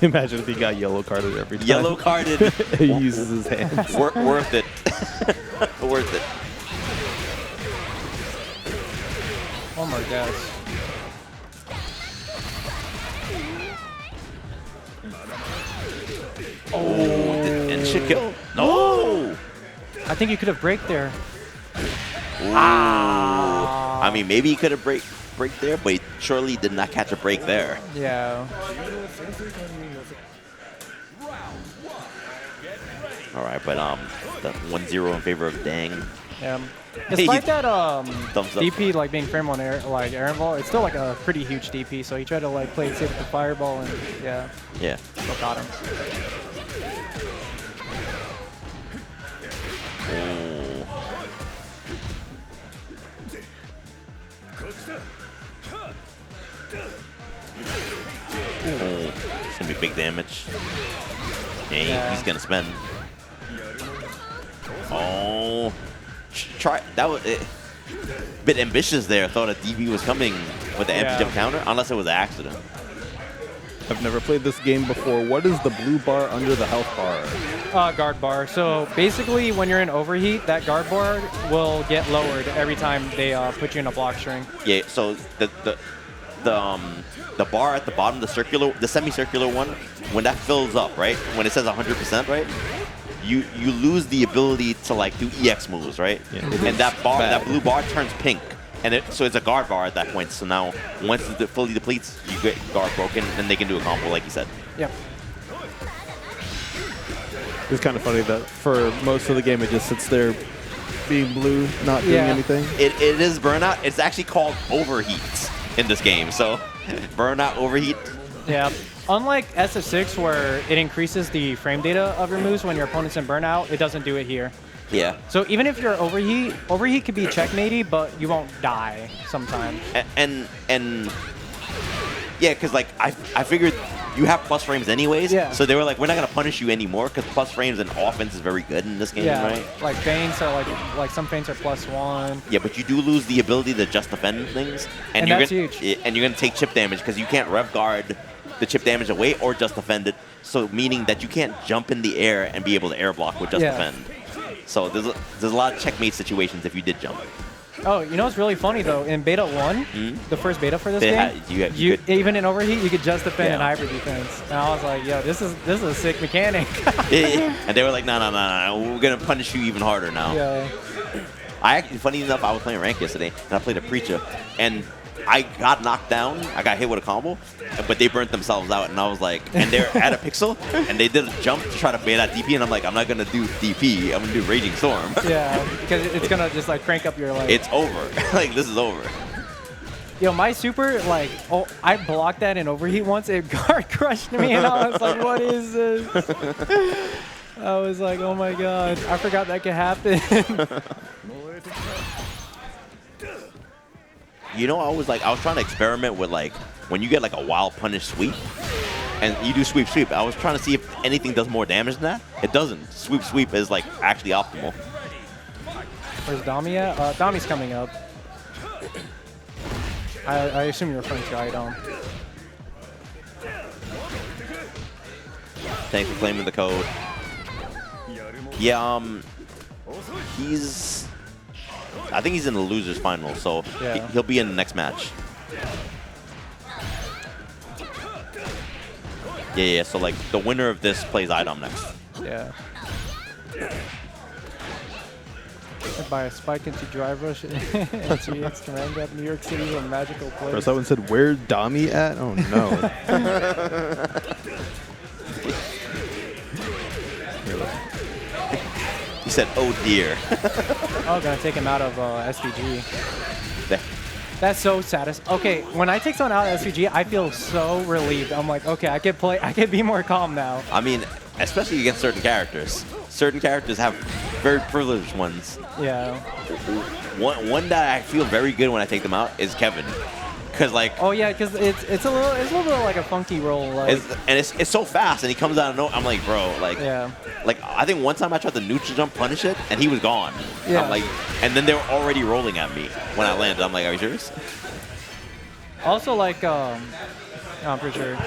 Imagine if he got yellow carded every time. Yellow carded. He uses his hands. Worth it. Worth it. Oh my gosh. Oh, and shit kill. No. I think you could have break there. I mean, maybe he could have break there, but he surely did not catch a break there. Yeah. All right, but the 1-0 in favor of Dang. Yeah. Despite that DP like being frame on air like Aaron Ball, it's still like a pretty huge DP. So he tried to like play it safe with the fireball and yeah, still got him. It's gonna be big damage. Yeah, he's gonna spend. Oh, try that was a bit ambitious there. I thought a DB was coming with the empty jump counter, unless it was an accident. I've never played this game before. What is the blue bar under the health bar? Guard bar. So basically, when you're in overheat, that guard bar will get lowered every time they put you in a block string. Yeah. So the bar at the bottom, the semicircular one, when that fills up, right? When it says 100%, right? You lose the ability to like do EX moves, right? Yeah. And that blue bar turns pink. And so it's a guard bar at that point. So now, once it fully depletes, you get guard broken, then they can do a combo, like you said. Yep. It's kind of funny that for most of the game, it just sits there being blue, not doing anything. It is burnout. It's actually called overheat in this game. So, burnout, overheat. Yeah. Unlike SF6, where it increases the frame data of your moves when your opponent's in burnout, it doesn't do it here. Yeah. So even if you're overheat could be checkmatey, but you won't die sometimes. And yeah, because like I figured you have plus frames anyways. Yeah. So they were like, we're not gonna punish you anymore because plus frames and offense is very good in this game, Yeah, right? like feints are like some feints are +1. Yeah, but you do lose the ability to just defend things, And you're that's gonna, huge. And you're gonna take chip damage because you can't rev guard the chip damage away or just defend it. So meaning that you can't jump in the air and be able to air block with just Yeah. defend. So there's a lot of checkmate situations if you did jump. Oh, you know what's really funny though? In beta 1, the first beta for this They game, had- you could- even in overheat, you could just defend in Yeah. hybrid defense. And I was like, yo, this is a sick mechanic. And they were like, no, we're gonna punish you even harder now. Yeah. I actually, funny enough, I was playing rank yesterday, and I played a Preecha, and I got knocked down. I got hit with a combo, but they burnt themselves out, and I was like, and they're at a pixel, and they did a jump to try to bait out DP, and I'm like, I'm not gonna do DP, I'm gonna do Raging Storm. Yeah, because it's gonna just like crank up your like. It's over. Like, this is over. Yo, my super like, oh, I blocked that in overheat once. It guard crushed me, and I was like, what is this? I was like, oh my god, I forgot that could happen. You know, I was trying to experiment with like when you get like a wild punish sweep, and you do sweep sweep. I was trying to see if anything does more damage than that. It doesn't. Sweep sweep is like actually optimal. Where's Dami at? Dami's coming up. I assume you're referring to iDom. Thanks for claiming the code. Yeah, I think he's in the losers final, so Yeah. he'll be in the next match. Yeah. So like the winner of this plays iDom next. Yeah. By a spike into drive rush and GX command grab New York City a magical place. Or someone said, "Where's Dami at?" Oh no. He said, "Oh dear." Oh, gonna take him out of SVG. There. That's so satisfying. Okay, when I take someone out of SVG, I feel so relieved. I'm like, okay, I can be more calm now. I mean, especially against certain characters. Certain characters have very privileged ones. Yeah. One that I feel very good when I take them out is Kevin, because like. Oh yeah, because it's a little bit like a funky roll. Like, It's so fast, and he comes out of nowhere. I'm like, bro, like, yeah. like I think one time I tried to neutral jump, punish it, and he was gone. Yeah. I'm like, and then they were already rolling at me when I landed. I'm like, are you serious? Also like I'm pretty sure.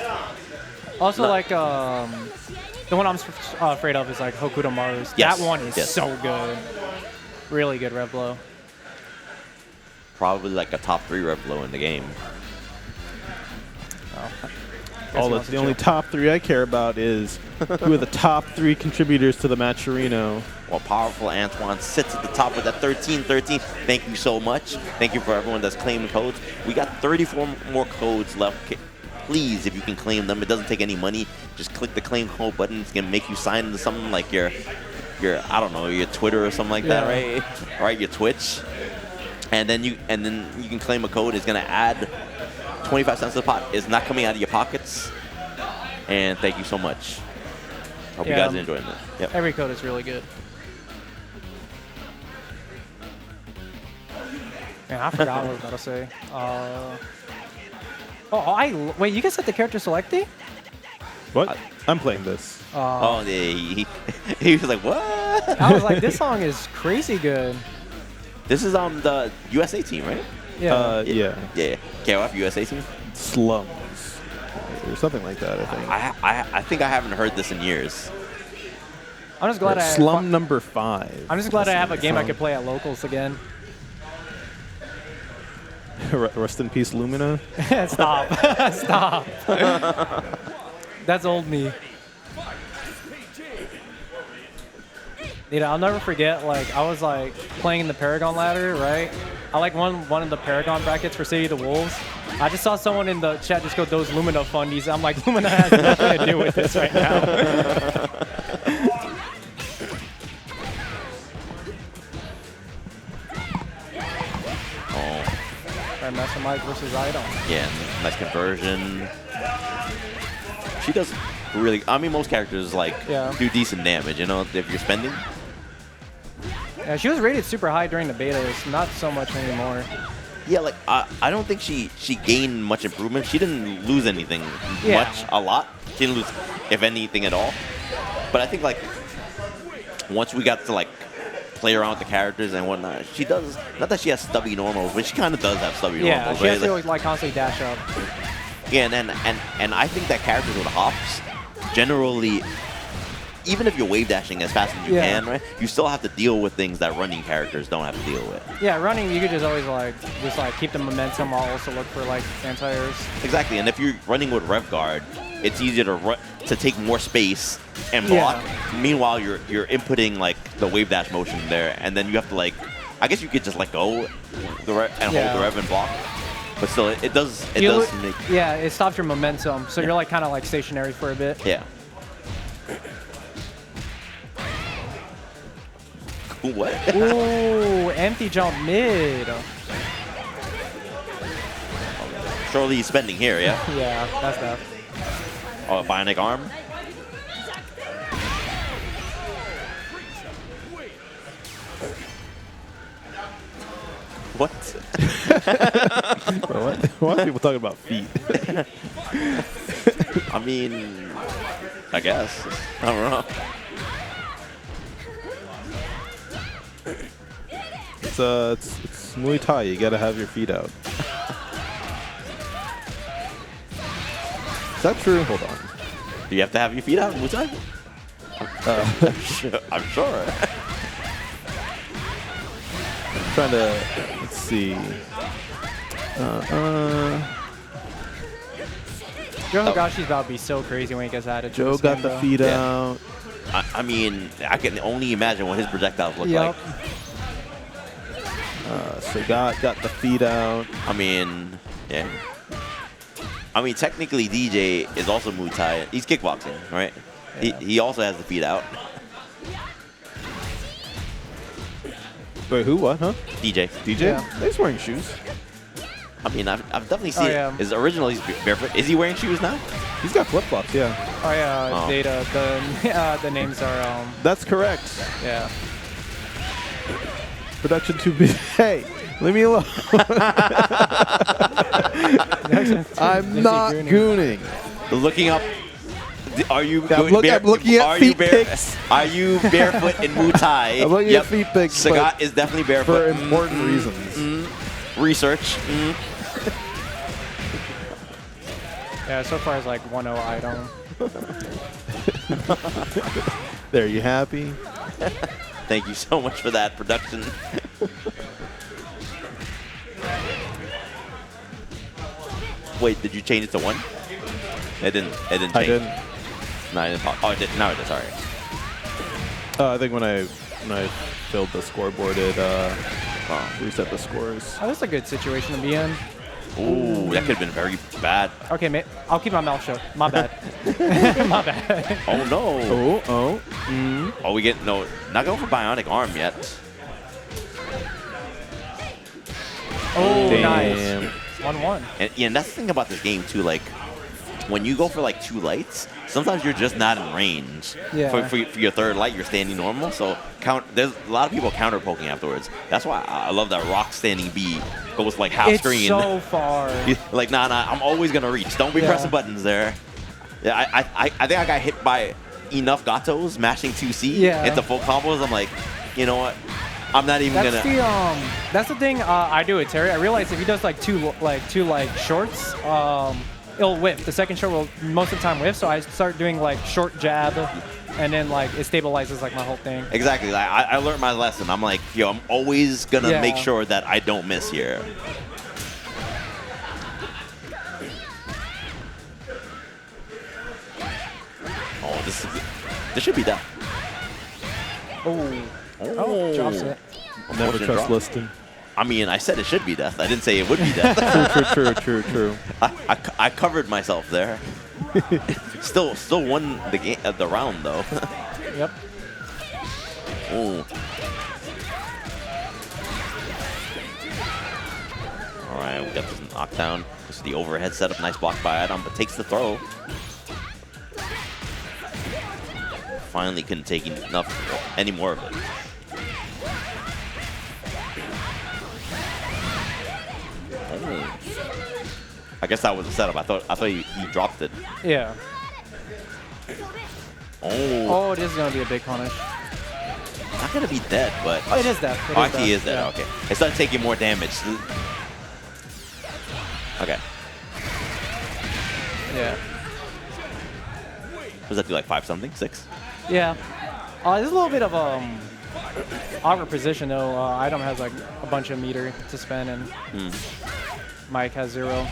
Also No. like the one I'm afraid of is like Hokutomaru's. Yes. That one is Yes. so good. Really good rev blow. Probably like a top 3 rev blow in the game. The only top 3 I care about is who are the top 3 contributors to the Matcherino. Well, powerful Antoine sits at the top with that 13-13. Thank you so much. Thank you for everyone that's claiming codes. We got 34 more codes left. Please, if you can claim them, it doesn't take any money. Just click the claim code button. It's gonna make you sign into something like your I don't know, your Twitter or something like that, right? Right, your Twitch. And then you can claim a code. It's gonna add 25 cents to the pot. It's not coming out of your pockets. And thank you so much. Hope you guys are enjoying that. Yep. Every code is really good. Man, I forgot what I was about to say. Wait, you can set the character selecting? What? I'm playing this. Oh, yeah, he was like, what? I was like, this song is crazy good. This is the USA team, right? Yeah. Yeah. Yeah. KOF USA team? Slums. Or something like that, I think. I think I haven't heard this in years. I'm just glad Slum number 5. I'm just glad I have a game I could play at locals again. Rest in peace, Lumina. Stop. Stop. That's old me. You know, I'll never forget, like, I was, like, playing in the Paragon ladder, right? I, like, won one of the Paragon brackets for City of the Wolves. I just saw someone in the chat just go, those Lumina fundies. I'm like, Lumina has nothing to do with this right now. MiaB versus iDom. Yeah, nice conversion. She does really. I mean, most characters like do decent damage. You know, if you're spending. Yeah, she was rated super high during the betas, not so much anymore. Yeah, like I don't think she gained much improvement. She didn't lose anything a lot. She didn't lose, if anything at all. But I think like once we got to like play around with the characters and whatnot, she does. Not that she has stubby normals, but she kind of does have stubby Yeah, normals. she has to like constantly dash up. Yeah, and I think that characters with hops generally, even if you're wave dashing as fast as you can, right, you still have to deal with things that running characters don't have to deal with. Yeah, running, you could just always like keep the momentum while also look for like anti-airs. Exactly, and if you're running with rev guard, it's easier to take more space and block. Yeah. Meanwhile, you're inputting like the wave dash motion there, and then you have to like, I guess you could just let go and hold the rev and block. But still, it does make. Yeah, it stops your momentum, so you're like kind of like stationary for a bit. Yeah. What? Ooh, empty jump mid. Surely he's spending here, yeah? Yeah, that's that. Oh, a bionic arm? What? Bro, why are people talking about feet? I mean, I guess. I don't know. It's Muay Thai. You gotta have your feet out. Is that true? Hold on. Do you have to have your feet out in Muay Thai? I'm sure. Trying to, let's see. Joe Higashi's about to be so crazy when he gets added. Joe got the feet out. I mean, I can only imagine what his projectiles look like. So got the feet out. I mean, yeah. I mean, technically, DJ is also Muay Thai. He's kickboxing, right? Yeah. He also has the feet out. Wait, who? What? Huh? DJ. DJ? Yeah. He's wearing shoes. I mean, I've definitely seen it. His original, he's barefoot. Is he wearing shoes now? He's got flip-flops, yeah. Oh, yeah, Data. The names are... That's correct. Yeah. Production 2B. Hey, leave me alone. I'm not gooning. Looking up... Are you I'm looking at feet pics. Are you barefoot in Muay Thai? I'm looking at feet pics. Sagat is definitely barefoot. For important reasons. Research. Yeah, so far it's like 1-0 iDom. There, you happy? Thank you so much for that, production. Wait, did you change it to 1? It didn't change. I didn't. No, I didn't. Oh, it did. Now it is. Sorry. I think when I filled the scoreboard, it reset the scores. Oh, that's a good situation to be in. Ooh, that could have been very bad. Okay, mate. I'll keep my mouth shut. My bad. My bad. Oh, no. Oh. Oh, we get... No, not going for bionic arm yet. Oh, damn. nice. 1-1. And that's the thing about this game, too. Like, when you go for, like, 2 lights, sometimes you're just not in range. Yeah. For your third light, you're standing normal. So there's a lot of people counter poking afterwards. That's why I love that Rock standing B goes, like, half screen. It's so far. Like, nah, I'm always going to reach. Don't be pressing buttons there. Yeah, I think I got hit by enough gatos mashing 2C into full combos. I'm like, you know what? I'm not even gonna. That's the thing I do with Terry. I realize if he does like two shorts, it'll whiff. The second short will most of the time whiff. So I start doing like short jab, and then like it stabilizes like my whole thing. Exactly. Like, I learned my lesson. I'm like, yo, I'm always gonna make sure that I don't miss here. Oh, this should be done. Oh, drops it. Never trust listing. I mean, I said it should be death. I didn't say it would be death. True. I covered myself there. still won the game, the round though. Yep. Ooh. All right, we got this knockdown. This is the overhead setup. Nice block by iDom, but takes the throw. Finally couldn't take any more of it. I guess that was the setup. I thought you dropped it. Yeah. Oh. Oh, this is gonna be a big punish. Not gonna be dead, but Oh, it is dead. It oh, is actually, he is dead. Yeah. Okay, it started taking more damage. Okay. Yeah. Was that do like 5 something? 6? Yeah. There's a little bit of awkward position though. iDom has like a bunch of meter to spend, and Mike has 0.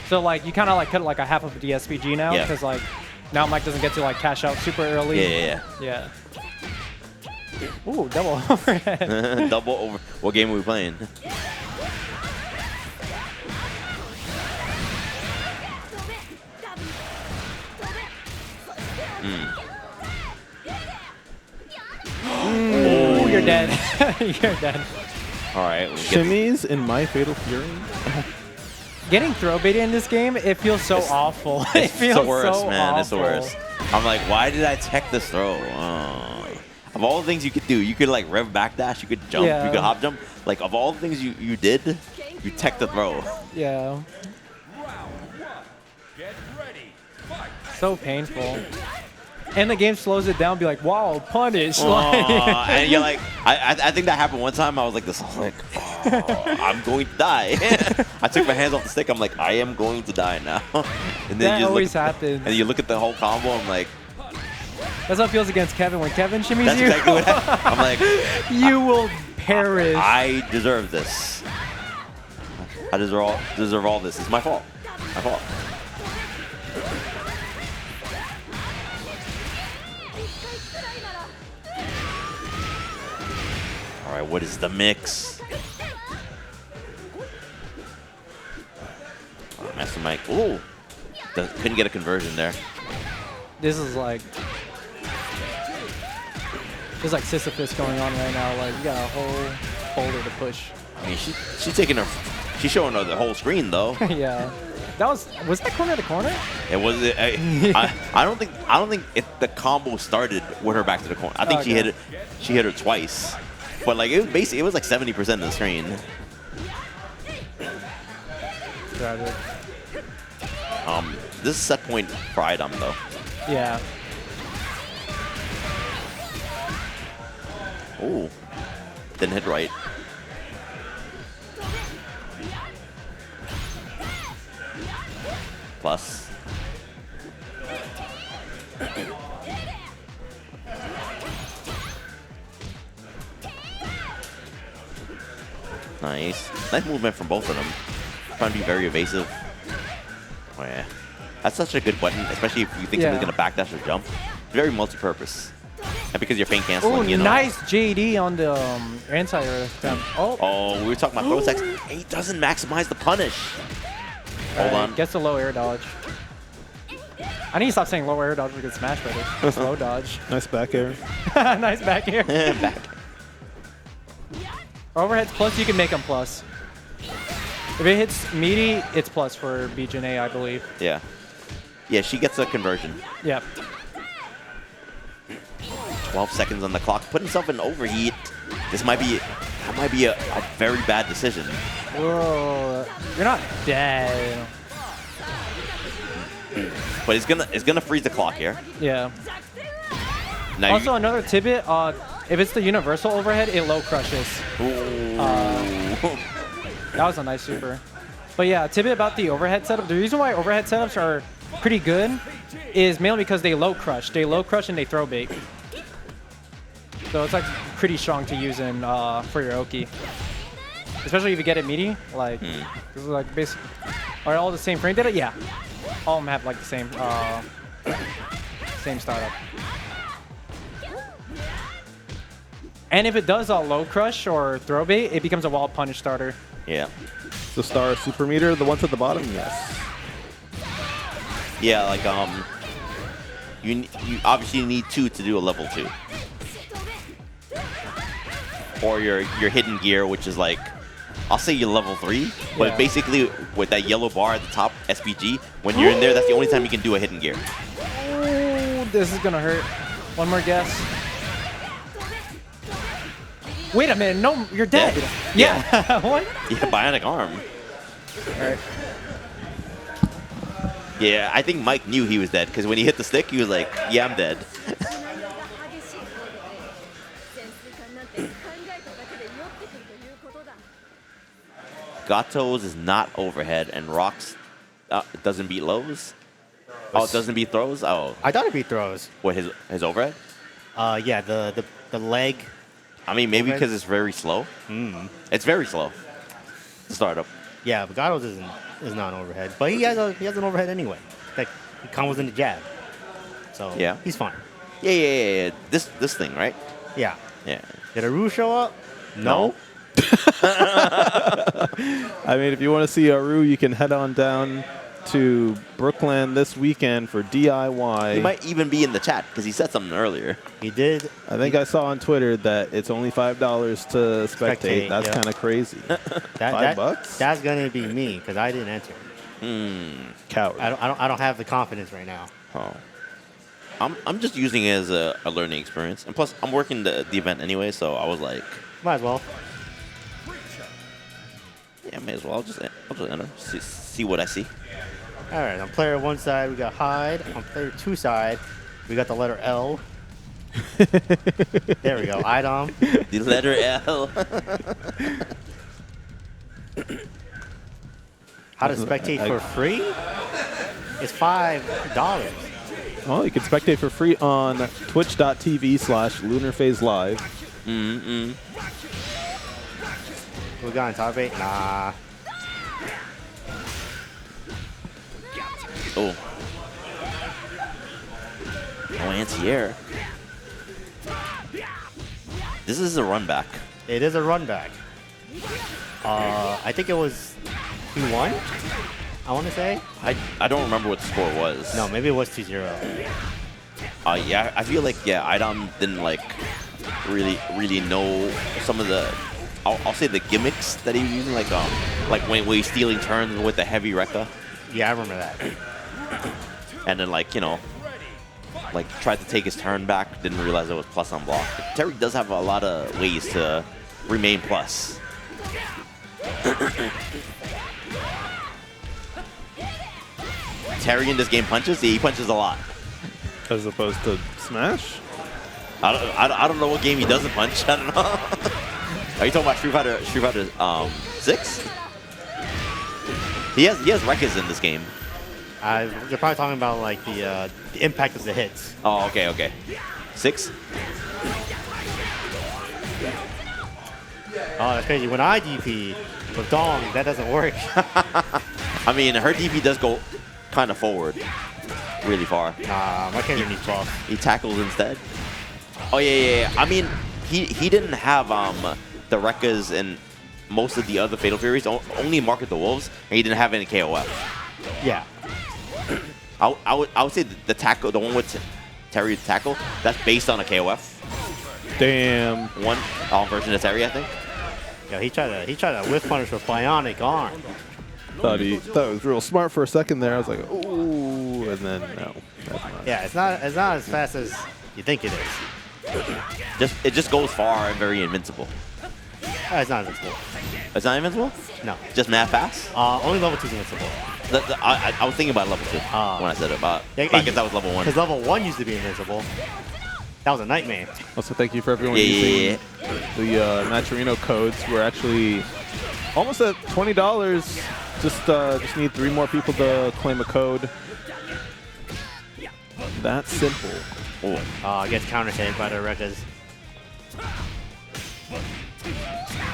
So like you kind of like cut like a half of the SPG now, because like now Mike doesn't get to like cash out super early. Yeah. Ooh, double overhead. Double over. What game are we playing? Ooh, you're dead. You're dead. All right. Shimmies in My Fatal Fury. Getting throw baited in this game, it feels so awful. It feels the worst, so man. awful. It's the worst. I'm like, why did I tech this throw? Of all the things you could do, you could like rev backdash, you could jump, you could hop jump. Like of all the things you did, you tech the throw. Yeah. So painful. And the game slows it down, be like, wow, punish. And you're like, I think that happened one time. I was like, I'm going to die. I took my hands off the stick. I'm like, I am going to die now. And then That you always look, happens. And you look at the whole combo. I'm like, that's how it feels against Kevin. When Kevin shimmies that's you, exactly what I'm like. you will perish. I deserve this. I deserve all this. It's my fault. My fault. All right, what is the mix? MiaB. Ooh, couldn't get a conversion there. This is like, there's like Sisyphus going on right now. Like you got a whole folder to push. I mean, she's taking her, she's showing her the whole screen though. Yeah, that was that corner to corner? It was. I don't think the combo started with her back to the corner. I think she hit it. She hit her twice, but like it was basically, it was like 70% of the screen. Tragic. This is set point for iDom though. Yeah. Ooh, didn't hit right. Plus. Nice. Nice movement from both of them. Trying to be very evasive. Oh yeah. That's such a good button, especially if you think somebody's going to backdash or jump. Very multi-purpose. And because you're feint canceling, you know. Nice JD on the anti-air attempt. Oh, we were talking about throw attacks. He doesn't maximize the punish. Hold on. Gets the low air dodge. I need to stop saying low air dodge against Smash Brothers. Slow dodge. Nice back air. Nice back air. Back. Overheads plus, you can make them plus. If it hits meaty, it's plus for Jenet, I believe. Yeah. Yeah, she gets a conversion. Yep. 12 seconds on the clock. Put himself in overheat. That might be a very bad decision. Whoa. You're not dead. But it's gonna freeze the clock here. Yeah. Now Also, another tidbit, if it's the universal overhead, it low crushes. That was a nice super. But yeah, tidbit about the overhead setup. The reason why overhead setups are pretty good is mainly because they low crush. They low crush and they throw bait. So it's like pretty strong to use in for your Oki. Especially if you get it meaty. Like, this is like basically, are all the same frame data? Yeah. All of them have like the same startup. And if it does a low crush or throw bait, it becomes a wall punish starter. Yeah. The star super meter, the ones at the bottom, yes. Yeah, like you obviously need 2 to do a level 2. Or your hidden gear, which is like, I'll say your level 3, but basically with that yellow bar at the top, SPG, when you're in there, that's the only time you can do a hidden gear. Oh, this is gonna hurt. One more guess. Wait a minute, no, you're dead. Yeah. What? Yeah, bionic arm. Alright. Yeah, I think Mike knew he was dead because when he hit the stick, he was like, "Yeah, I'm dead." Gato's is not overhead, and Rocks doesn't beat lows. Oh, it doesn't beat throws. Oh, I thought it beat throws. what his overhead? Yeah, the leg. I mean, maybe Overhead? because it's very slow. Mm. It's very slow. The startup. Yeah, but Gato's is not an overhead, but he has an overhead anyway. Like he combos in the jab, so Yeah. he's fine. Yeah. This thing, right? Yeah. Yeah. Did Aru show up? No. I mean, if you want to see Aru, you can head on down to Brooklyn this weekend for DIY. He might even be in the chat because he said something earlier. He did. I think I saw on Twitter that it's only $5 to spectate. That's yeah. kind of crazy. $5? That's gonna be me because I didn't enter. Coward. I don't have the confidence right now. Oh. I'm just using it as a learning experience, and plus I'm working the event anyway, so I was like, Might as well. yeah, may as well. I'll just enter, see what I see. All right, on player 1 side, we got Hyde. On player 2 side, we got the letter L. There we go, iDom. The letter L. How to spectate for free? It's $5. Well, you can spectate for free on twitch.tv/LunarPhaseLive. We got on top 8? Nah. Oh. Oh, anti-air. This is a run back. It is a run back. I think it was 2-1, I want to say. I don't remember what the score was. No, maybe it was 2-0. Yeah, I feel like, yeah, iDom didn't, like, really know some of the, I'll say the gimmicks that he was using, like when he's stealing turns with the heavy Rekka. Yeah, I remember that. And then, like, you know, like, tried to take his turn back, didn't realize it was plus on block. Terry does have a lot of ways to remain plus. Terry in this game punches? Yeah, he punches a lot. As opposed to Smash? I don't know what game he doesn't punch. I don't know. Are you talking about Street Fighter 6? He has Rekkas in this game. You're probably talking about like the impact of the hits. Oh, okay. 6? Oh, that's crazy. When I DP with Dong, that doesn't work. I mean, her DP does go kind of forward, really far. Nah, my character needs buff. He tackles instead. Oh yeah. I mean, he didn't have the Rekkas and most of the other Fatal Furies. Only Market the Wolves, and he didn't have any KOF. Yeah. I would say the tackle, the one with Terry tackle, that's based on a KOF. Damn. One version of Terry, I think. Yo, he tried to whiff punish with bionic arm. Thought it was real smart for a second there. I was like, ooh, and then no. That's not. Yeah, it's not as fast as you think it is. It just goes far and very invincible. It's not invincible. It's not invincible? No. Just mad fast? Only level 2 is invincible. I was thinking about level 2 when I said it, but I guess that was level 1. Because level 1 used to be invincible. That was a nightmare. Also, thank you for everyone using the Naturino codes. We're actually almost at $20. Just need 3 more people to claim a code. That simple. Gets counter hit by the Rekkas.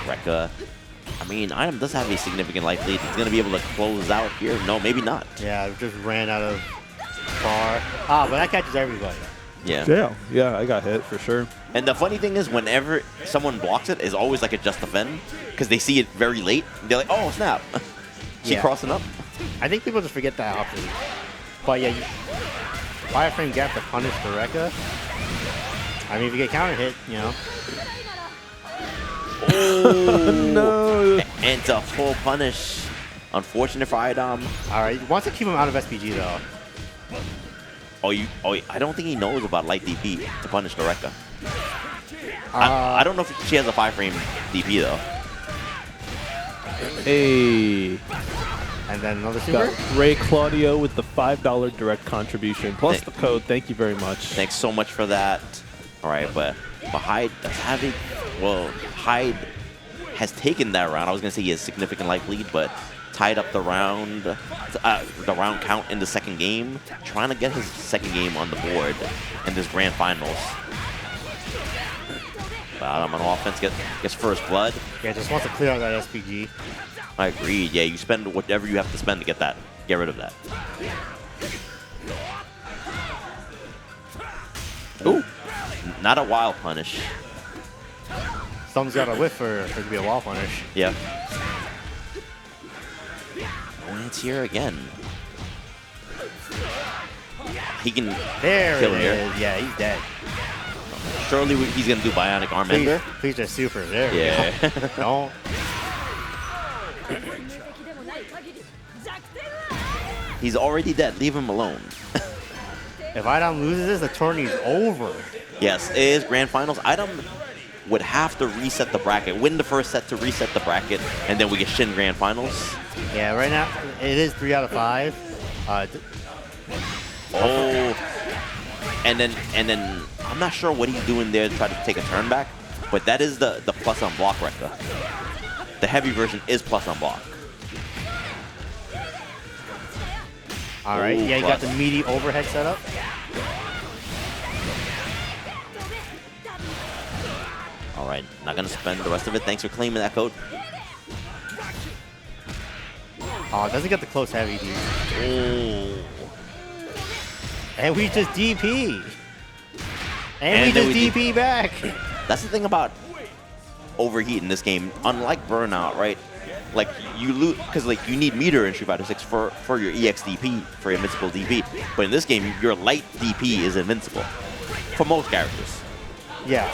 Rekka. I mean, iDom does have a significant life lead. He's going to be able to close out here. No, maybe not. Yeah, just ran out of bar. But that catches everybody. Yeah. Yeah, I got hit for sure. And the funny thing is, whenever someone blocks it, it's always like a just defend because they see it very late. They're like, oh, snap. Keep crossing up. I think people just forget that option. But yeah, wireframe gap to punish the Rekka. I mean, if you get counter hit, you know. Oh, no. And it's a full punish. Unfortunate for iDom. All right, wants to keep him out of SPG though. I don't think he knows about light DP to punish the Rekka. I don't know if she has a 5-frame DP though. Hey. And then another super. Got Ray Claudio with the $5 direct contribution, plus the code. Thank you very much. Thanks so much for that. All right, but Hyde does have a, well, Hyde has taken that round. I was going to say he has significant life lead, but tied up the round count in the second game, trying to get his second game on the board in this grand finals. Bottom on offense gets first blood. Yeah, just wants to clear out that SPG. I agreed. Yeah, you spend whatever you have to spend to get that. Get rid of that. Ooh, not a wild punish. Someone's got a whiff for it to be a wall punish. Yeah. And it's here again. He can There kill it here. is. Yeah, he's dead. Surely he's gonna do bionic arm Please, ender. please just super. There Yeah. we go. Don't. He's already dead. Leave him alone. If iDom loses this, the tourney's over. Yes, it is grand finals. iDom would have to reset the bracket, win the first set to reset the bracket, and then we get Shin grand finals. Yeah, right now it is 3 out of 5. Oh, and then I'm not sure what he's doing there to try to take a turn back, but that is the plus on block Rekka. The heavy version is plus on block. All right, Ooh, yeah, you got plus. the meaty overhead setup. All right, not gonna spend the rest of it. Thanks for claiming that code. Oh, it doesn't get the close heavy, dude. Oh. And we just DP. And And we then just we DP back. That's the thing about overheat in this game. Unlike Burnout, right? Like you lose because like you need meter in Street Fighter 6 for your EX DP, for invincible DP. But in this game, your light DP is invincible for most characters. Yeah.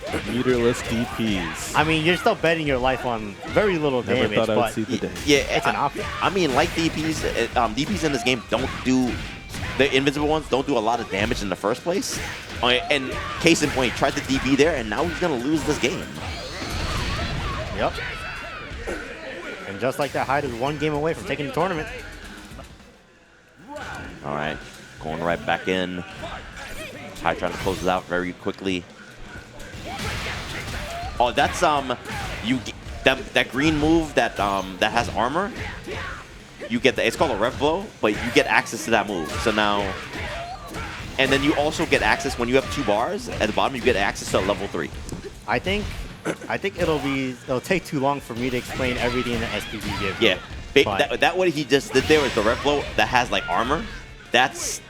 Meterless DPs. I mean, you're still betting your life on very little Never damage, thought I would but see the day. Yeah, it's an option. I mean, like DPs, DPs in this game don't do, the invincible ones don't do a lot of damage in the first place. And case in point, he tried to DP there, and now he's gonna lose this game. Yep. And just like that, Hyde is 1 game away from taking the tournament. All right, going right back in. Hyde trying to close it out very quickly. Oh, that's that green move that that has armor. You get it's called a rev blow, but you get access to that move. So now, and then you also get access when you have 2 bars at the bottom. You get access to level 3. I think it'll take too long for me to explain everything that SPG gives. Yeah, But- that what he just did there was the rev blow that has like armor. That's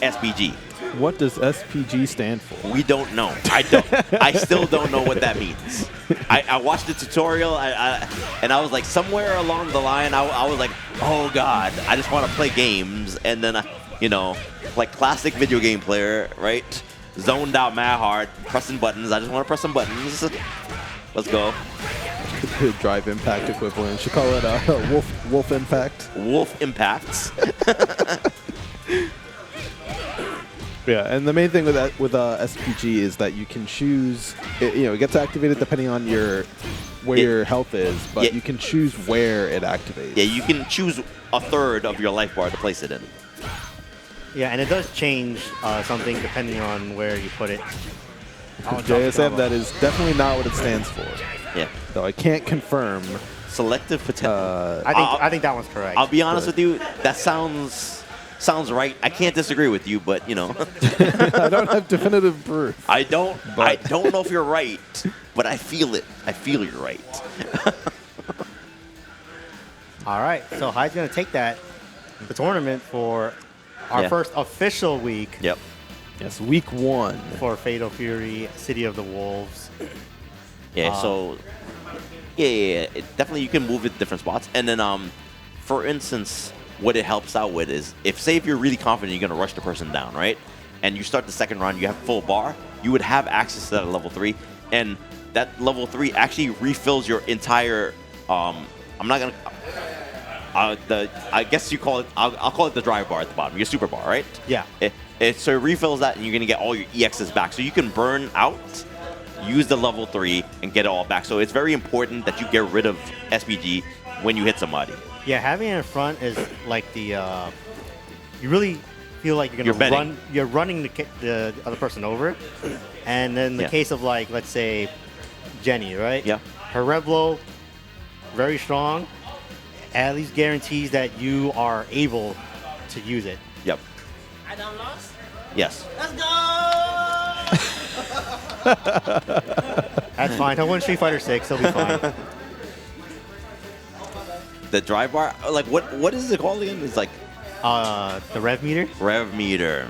SPG. What does SPG stand for? We don't know. I don't. I still don't know what that means. I watched the tutorial, and I was like, somewhere along the line, I was like, oh god, I just want to play games, and then you know, like classic video game player, right? Zoned out mad hard, pressing buttons. I just want to press some buttons. Let's go. Drive impact equivalent. Should call it wolf impact. Wolf impacts. Yeah, and the main thing with that with SPG is that you can choose. It gets activated depending on where your health is, but you can choose where it activates. Yeah, you can choose a third of your life bar to place it in. Yeah, and it does change something depending on where you put it. JSM, that is definitely not what it stands for. Yeah. Though I can't confirm. Selective potential. I think that one's correct. I'll be honest with you. That sounds right. I can't disagree with you, but you know. I don't have definitive proof. I don't know if you're right, but I feel it. I feel you're right. All right, so Hyde's gonna take the tournament for our first official week. Yep. Yes, week 1 for Fatal Fury, City of the Wolves. Yeah. So. Yeah. Definitely, you can move it to different spots, and then for instance, what it helps out with is if you're really confident you're gonna rush the person down, right? And you start the second round, you have full bar, you would have access to that at level 3, and that level 3 actually refills your entire. I'm not gonna. I guess you call it. I'll call it the drive bar at the bottom. Your super bar, right? Yeah. So it refills that, and you're gonna get all your EXs back. So you can burn out, use the level 3, and get it all back. So it's very important that you get rid of SPG when you hit somebody. Yeah, having it in front is like the you really feel like you're gonna run. You're running the other person over, and then the case of like let's say Jenny, right? Yeah. Her rev blow, very strong. At least guarantees that you are able to use it. Yep. I done lost? Yes. Let's go! That's fine. He'll win Street Fighter 6. He'll be fine. The drive bar, like what is it called again? It's like the rev meter. Rev meter.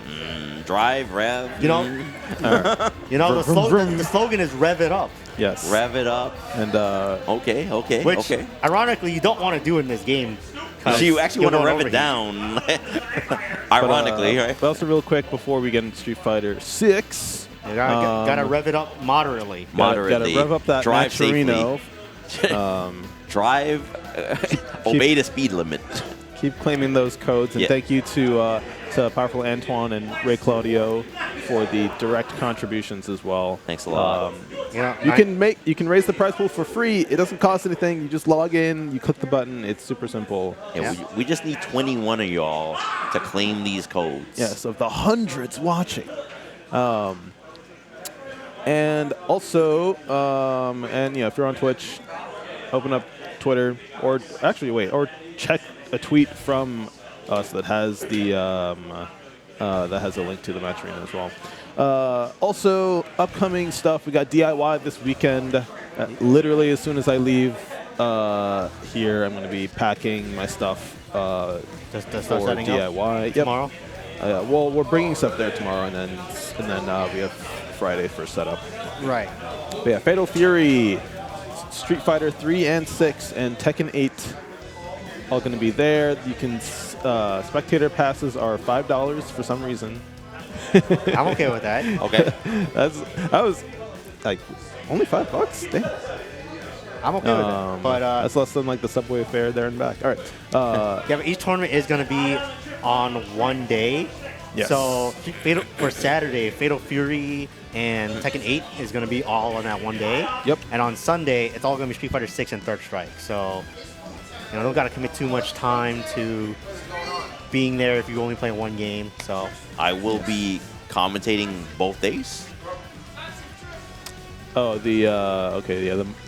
Drive, rev. You know, the slogan is rev it up. Yes. Rev it up. And okay. Which, ironically, you don't want to do in this game. So you actually want to rev it down. Ironically, right? But also, real quick before we get into Street Fighter 6, you gotta rev it up moderately. Moderately. Gotta rev up that Drive Maturino. Drive. Obey the speed limit. Keep claiming those codes, and thank you to Powerful Antoine and Ray Claudio for the direct contributions as well. Thanks a lot. You can raise the prize pool for free. It doesn't cost anything. You just log in, you click the button. It's super simple. We just need 21 of y'all to claim these codes. Yes, of the hundreds watching. And also, if you're on Twitch, open up Twitter, or check a tweet from us that has the that has a link to the match arena as well. Also, upcoming stuff. We got DIY this weekend. Literally, as soon as I leave here, I'm going to be packing my stuff for DIY. Tomorrow. Well, we're bringing stuff there tomorrow, and then we have Friday for setup. Right. But yeah, Fatal Fury, Street Fighter 3 and 6, and Tekken 8. All going to be there. You can spectator passes are $5 for some reason. I'm okay with that. Okay. I was like only $5. Damn. I'm okay with that. But that's less than like the subway fare there and back. All right. But each tournament is going to be on one day. Yes. So for Saturday, Fatal Fury and Tekken 8 is going to be all on that one day. Yep. And on Sunday, it's all going to be Street Fighter 6 and Third Strike. So don't got to commit too much time to being there if you only play one game. So I will be commentating both days. Oh, the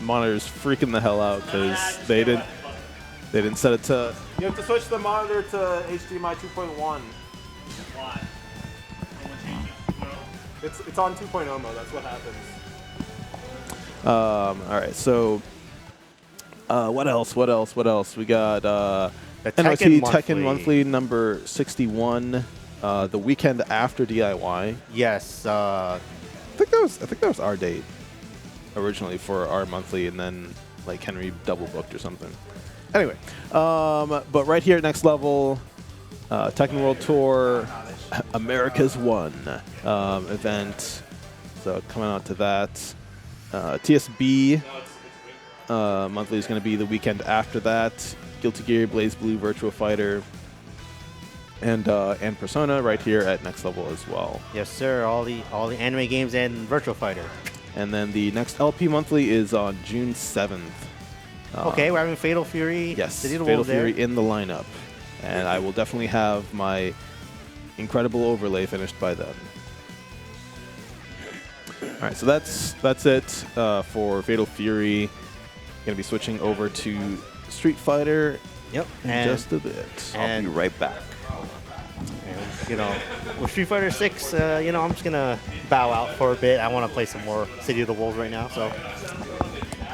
monitor's freaking the hell out because they didn't set it to. You have to switch the monitor to HDMI 2.1. Why? It's on 2.0 mode. That's what happens. All right, so what else? We got NYC Tekken Monthly number 61, the weekend after DIY. Yes. I think that was our date originally for our monthly, and then like Henry double booked or something. Anyway, but right here at Next Level, Tekken World Tour, America's One event. So coming out to that. TSB monthly is going to be the weekend after that. Guilty Gear, Blaze Blue, Virtua Fighter, and Persona right here at Next Level as well. Yes, sir. All the anime games and Virtua Fighter. And then the next LP monthly is on June 7th. Okay, we're having Fatal Fury. Yes, City of the Fatal Wolves Fury there. in the lineup. And I will definitely have my incredible overlay finished by then. All right, so that's it for Fatal Fury. Going to be switching over to Street Fighter in just a bit. I'll be right back. And, with Street Fighter 6, I'm just going to bow out for a bit. I want to play some more City of the Wolves right now, so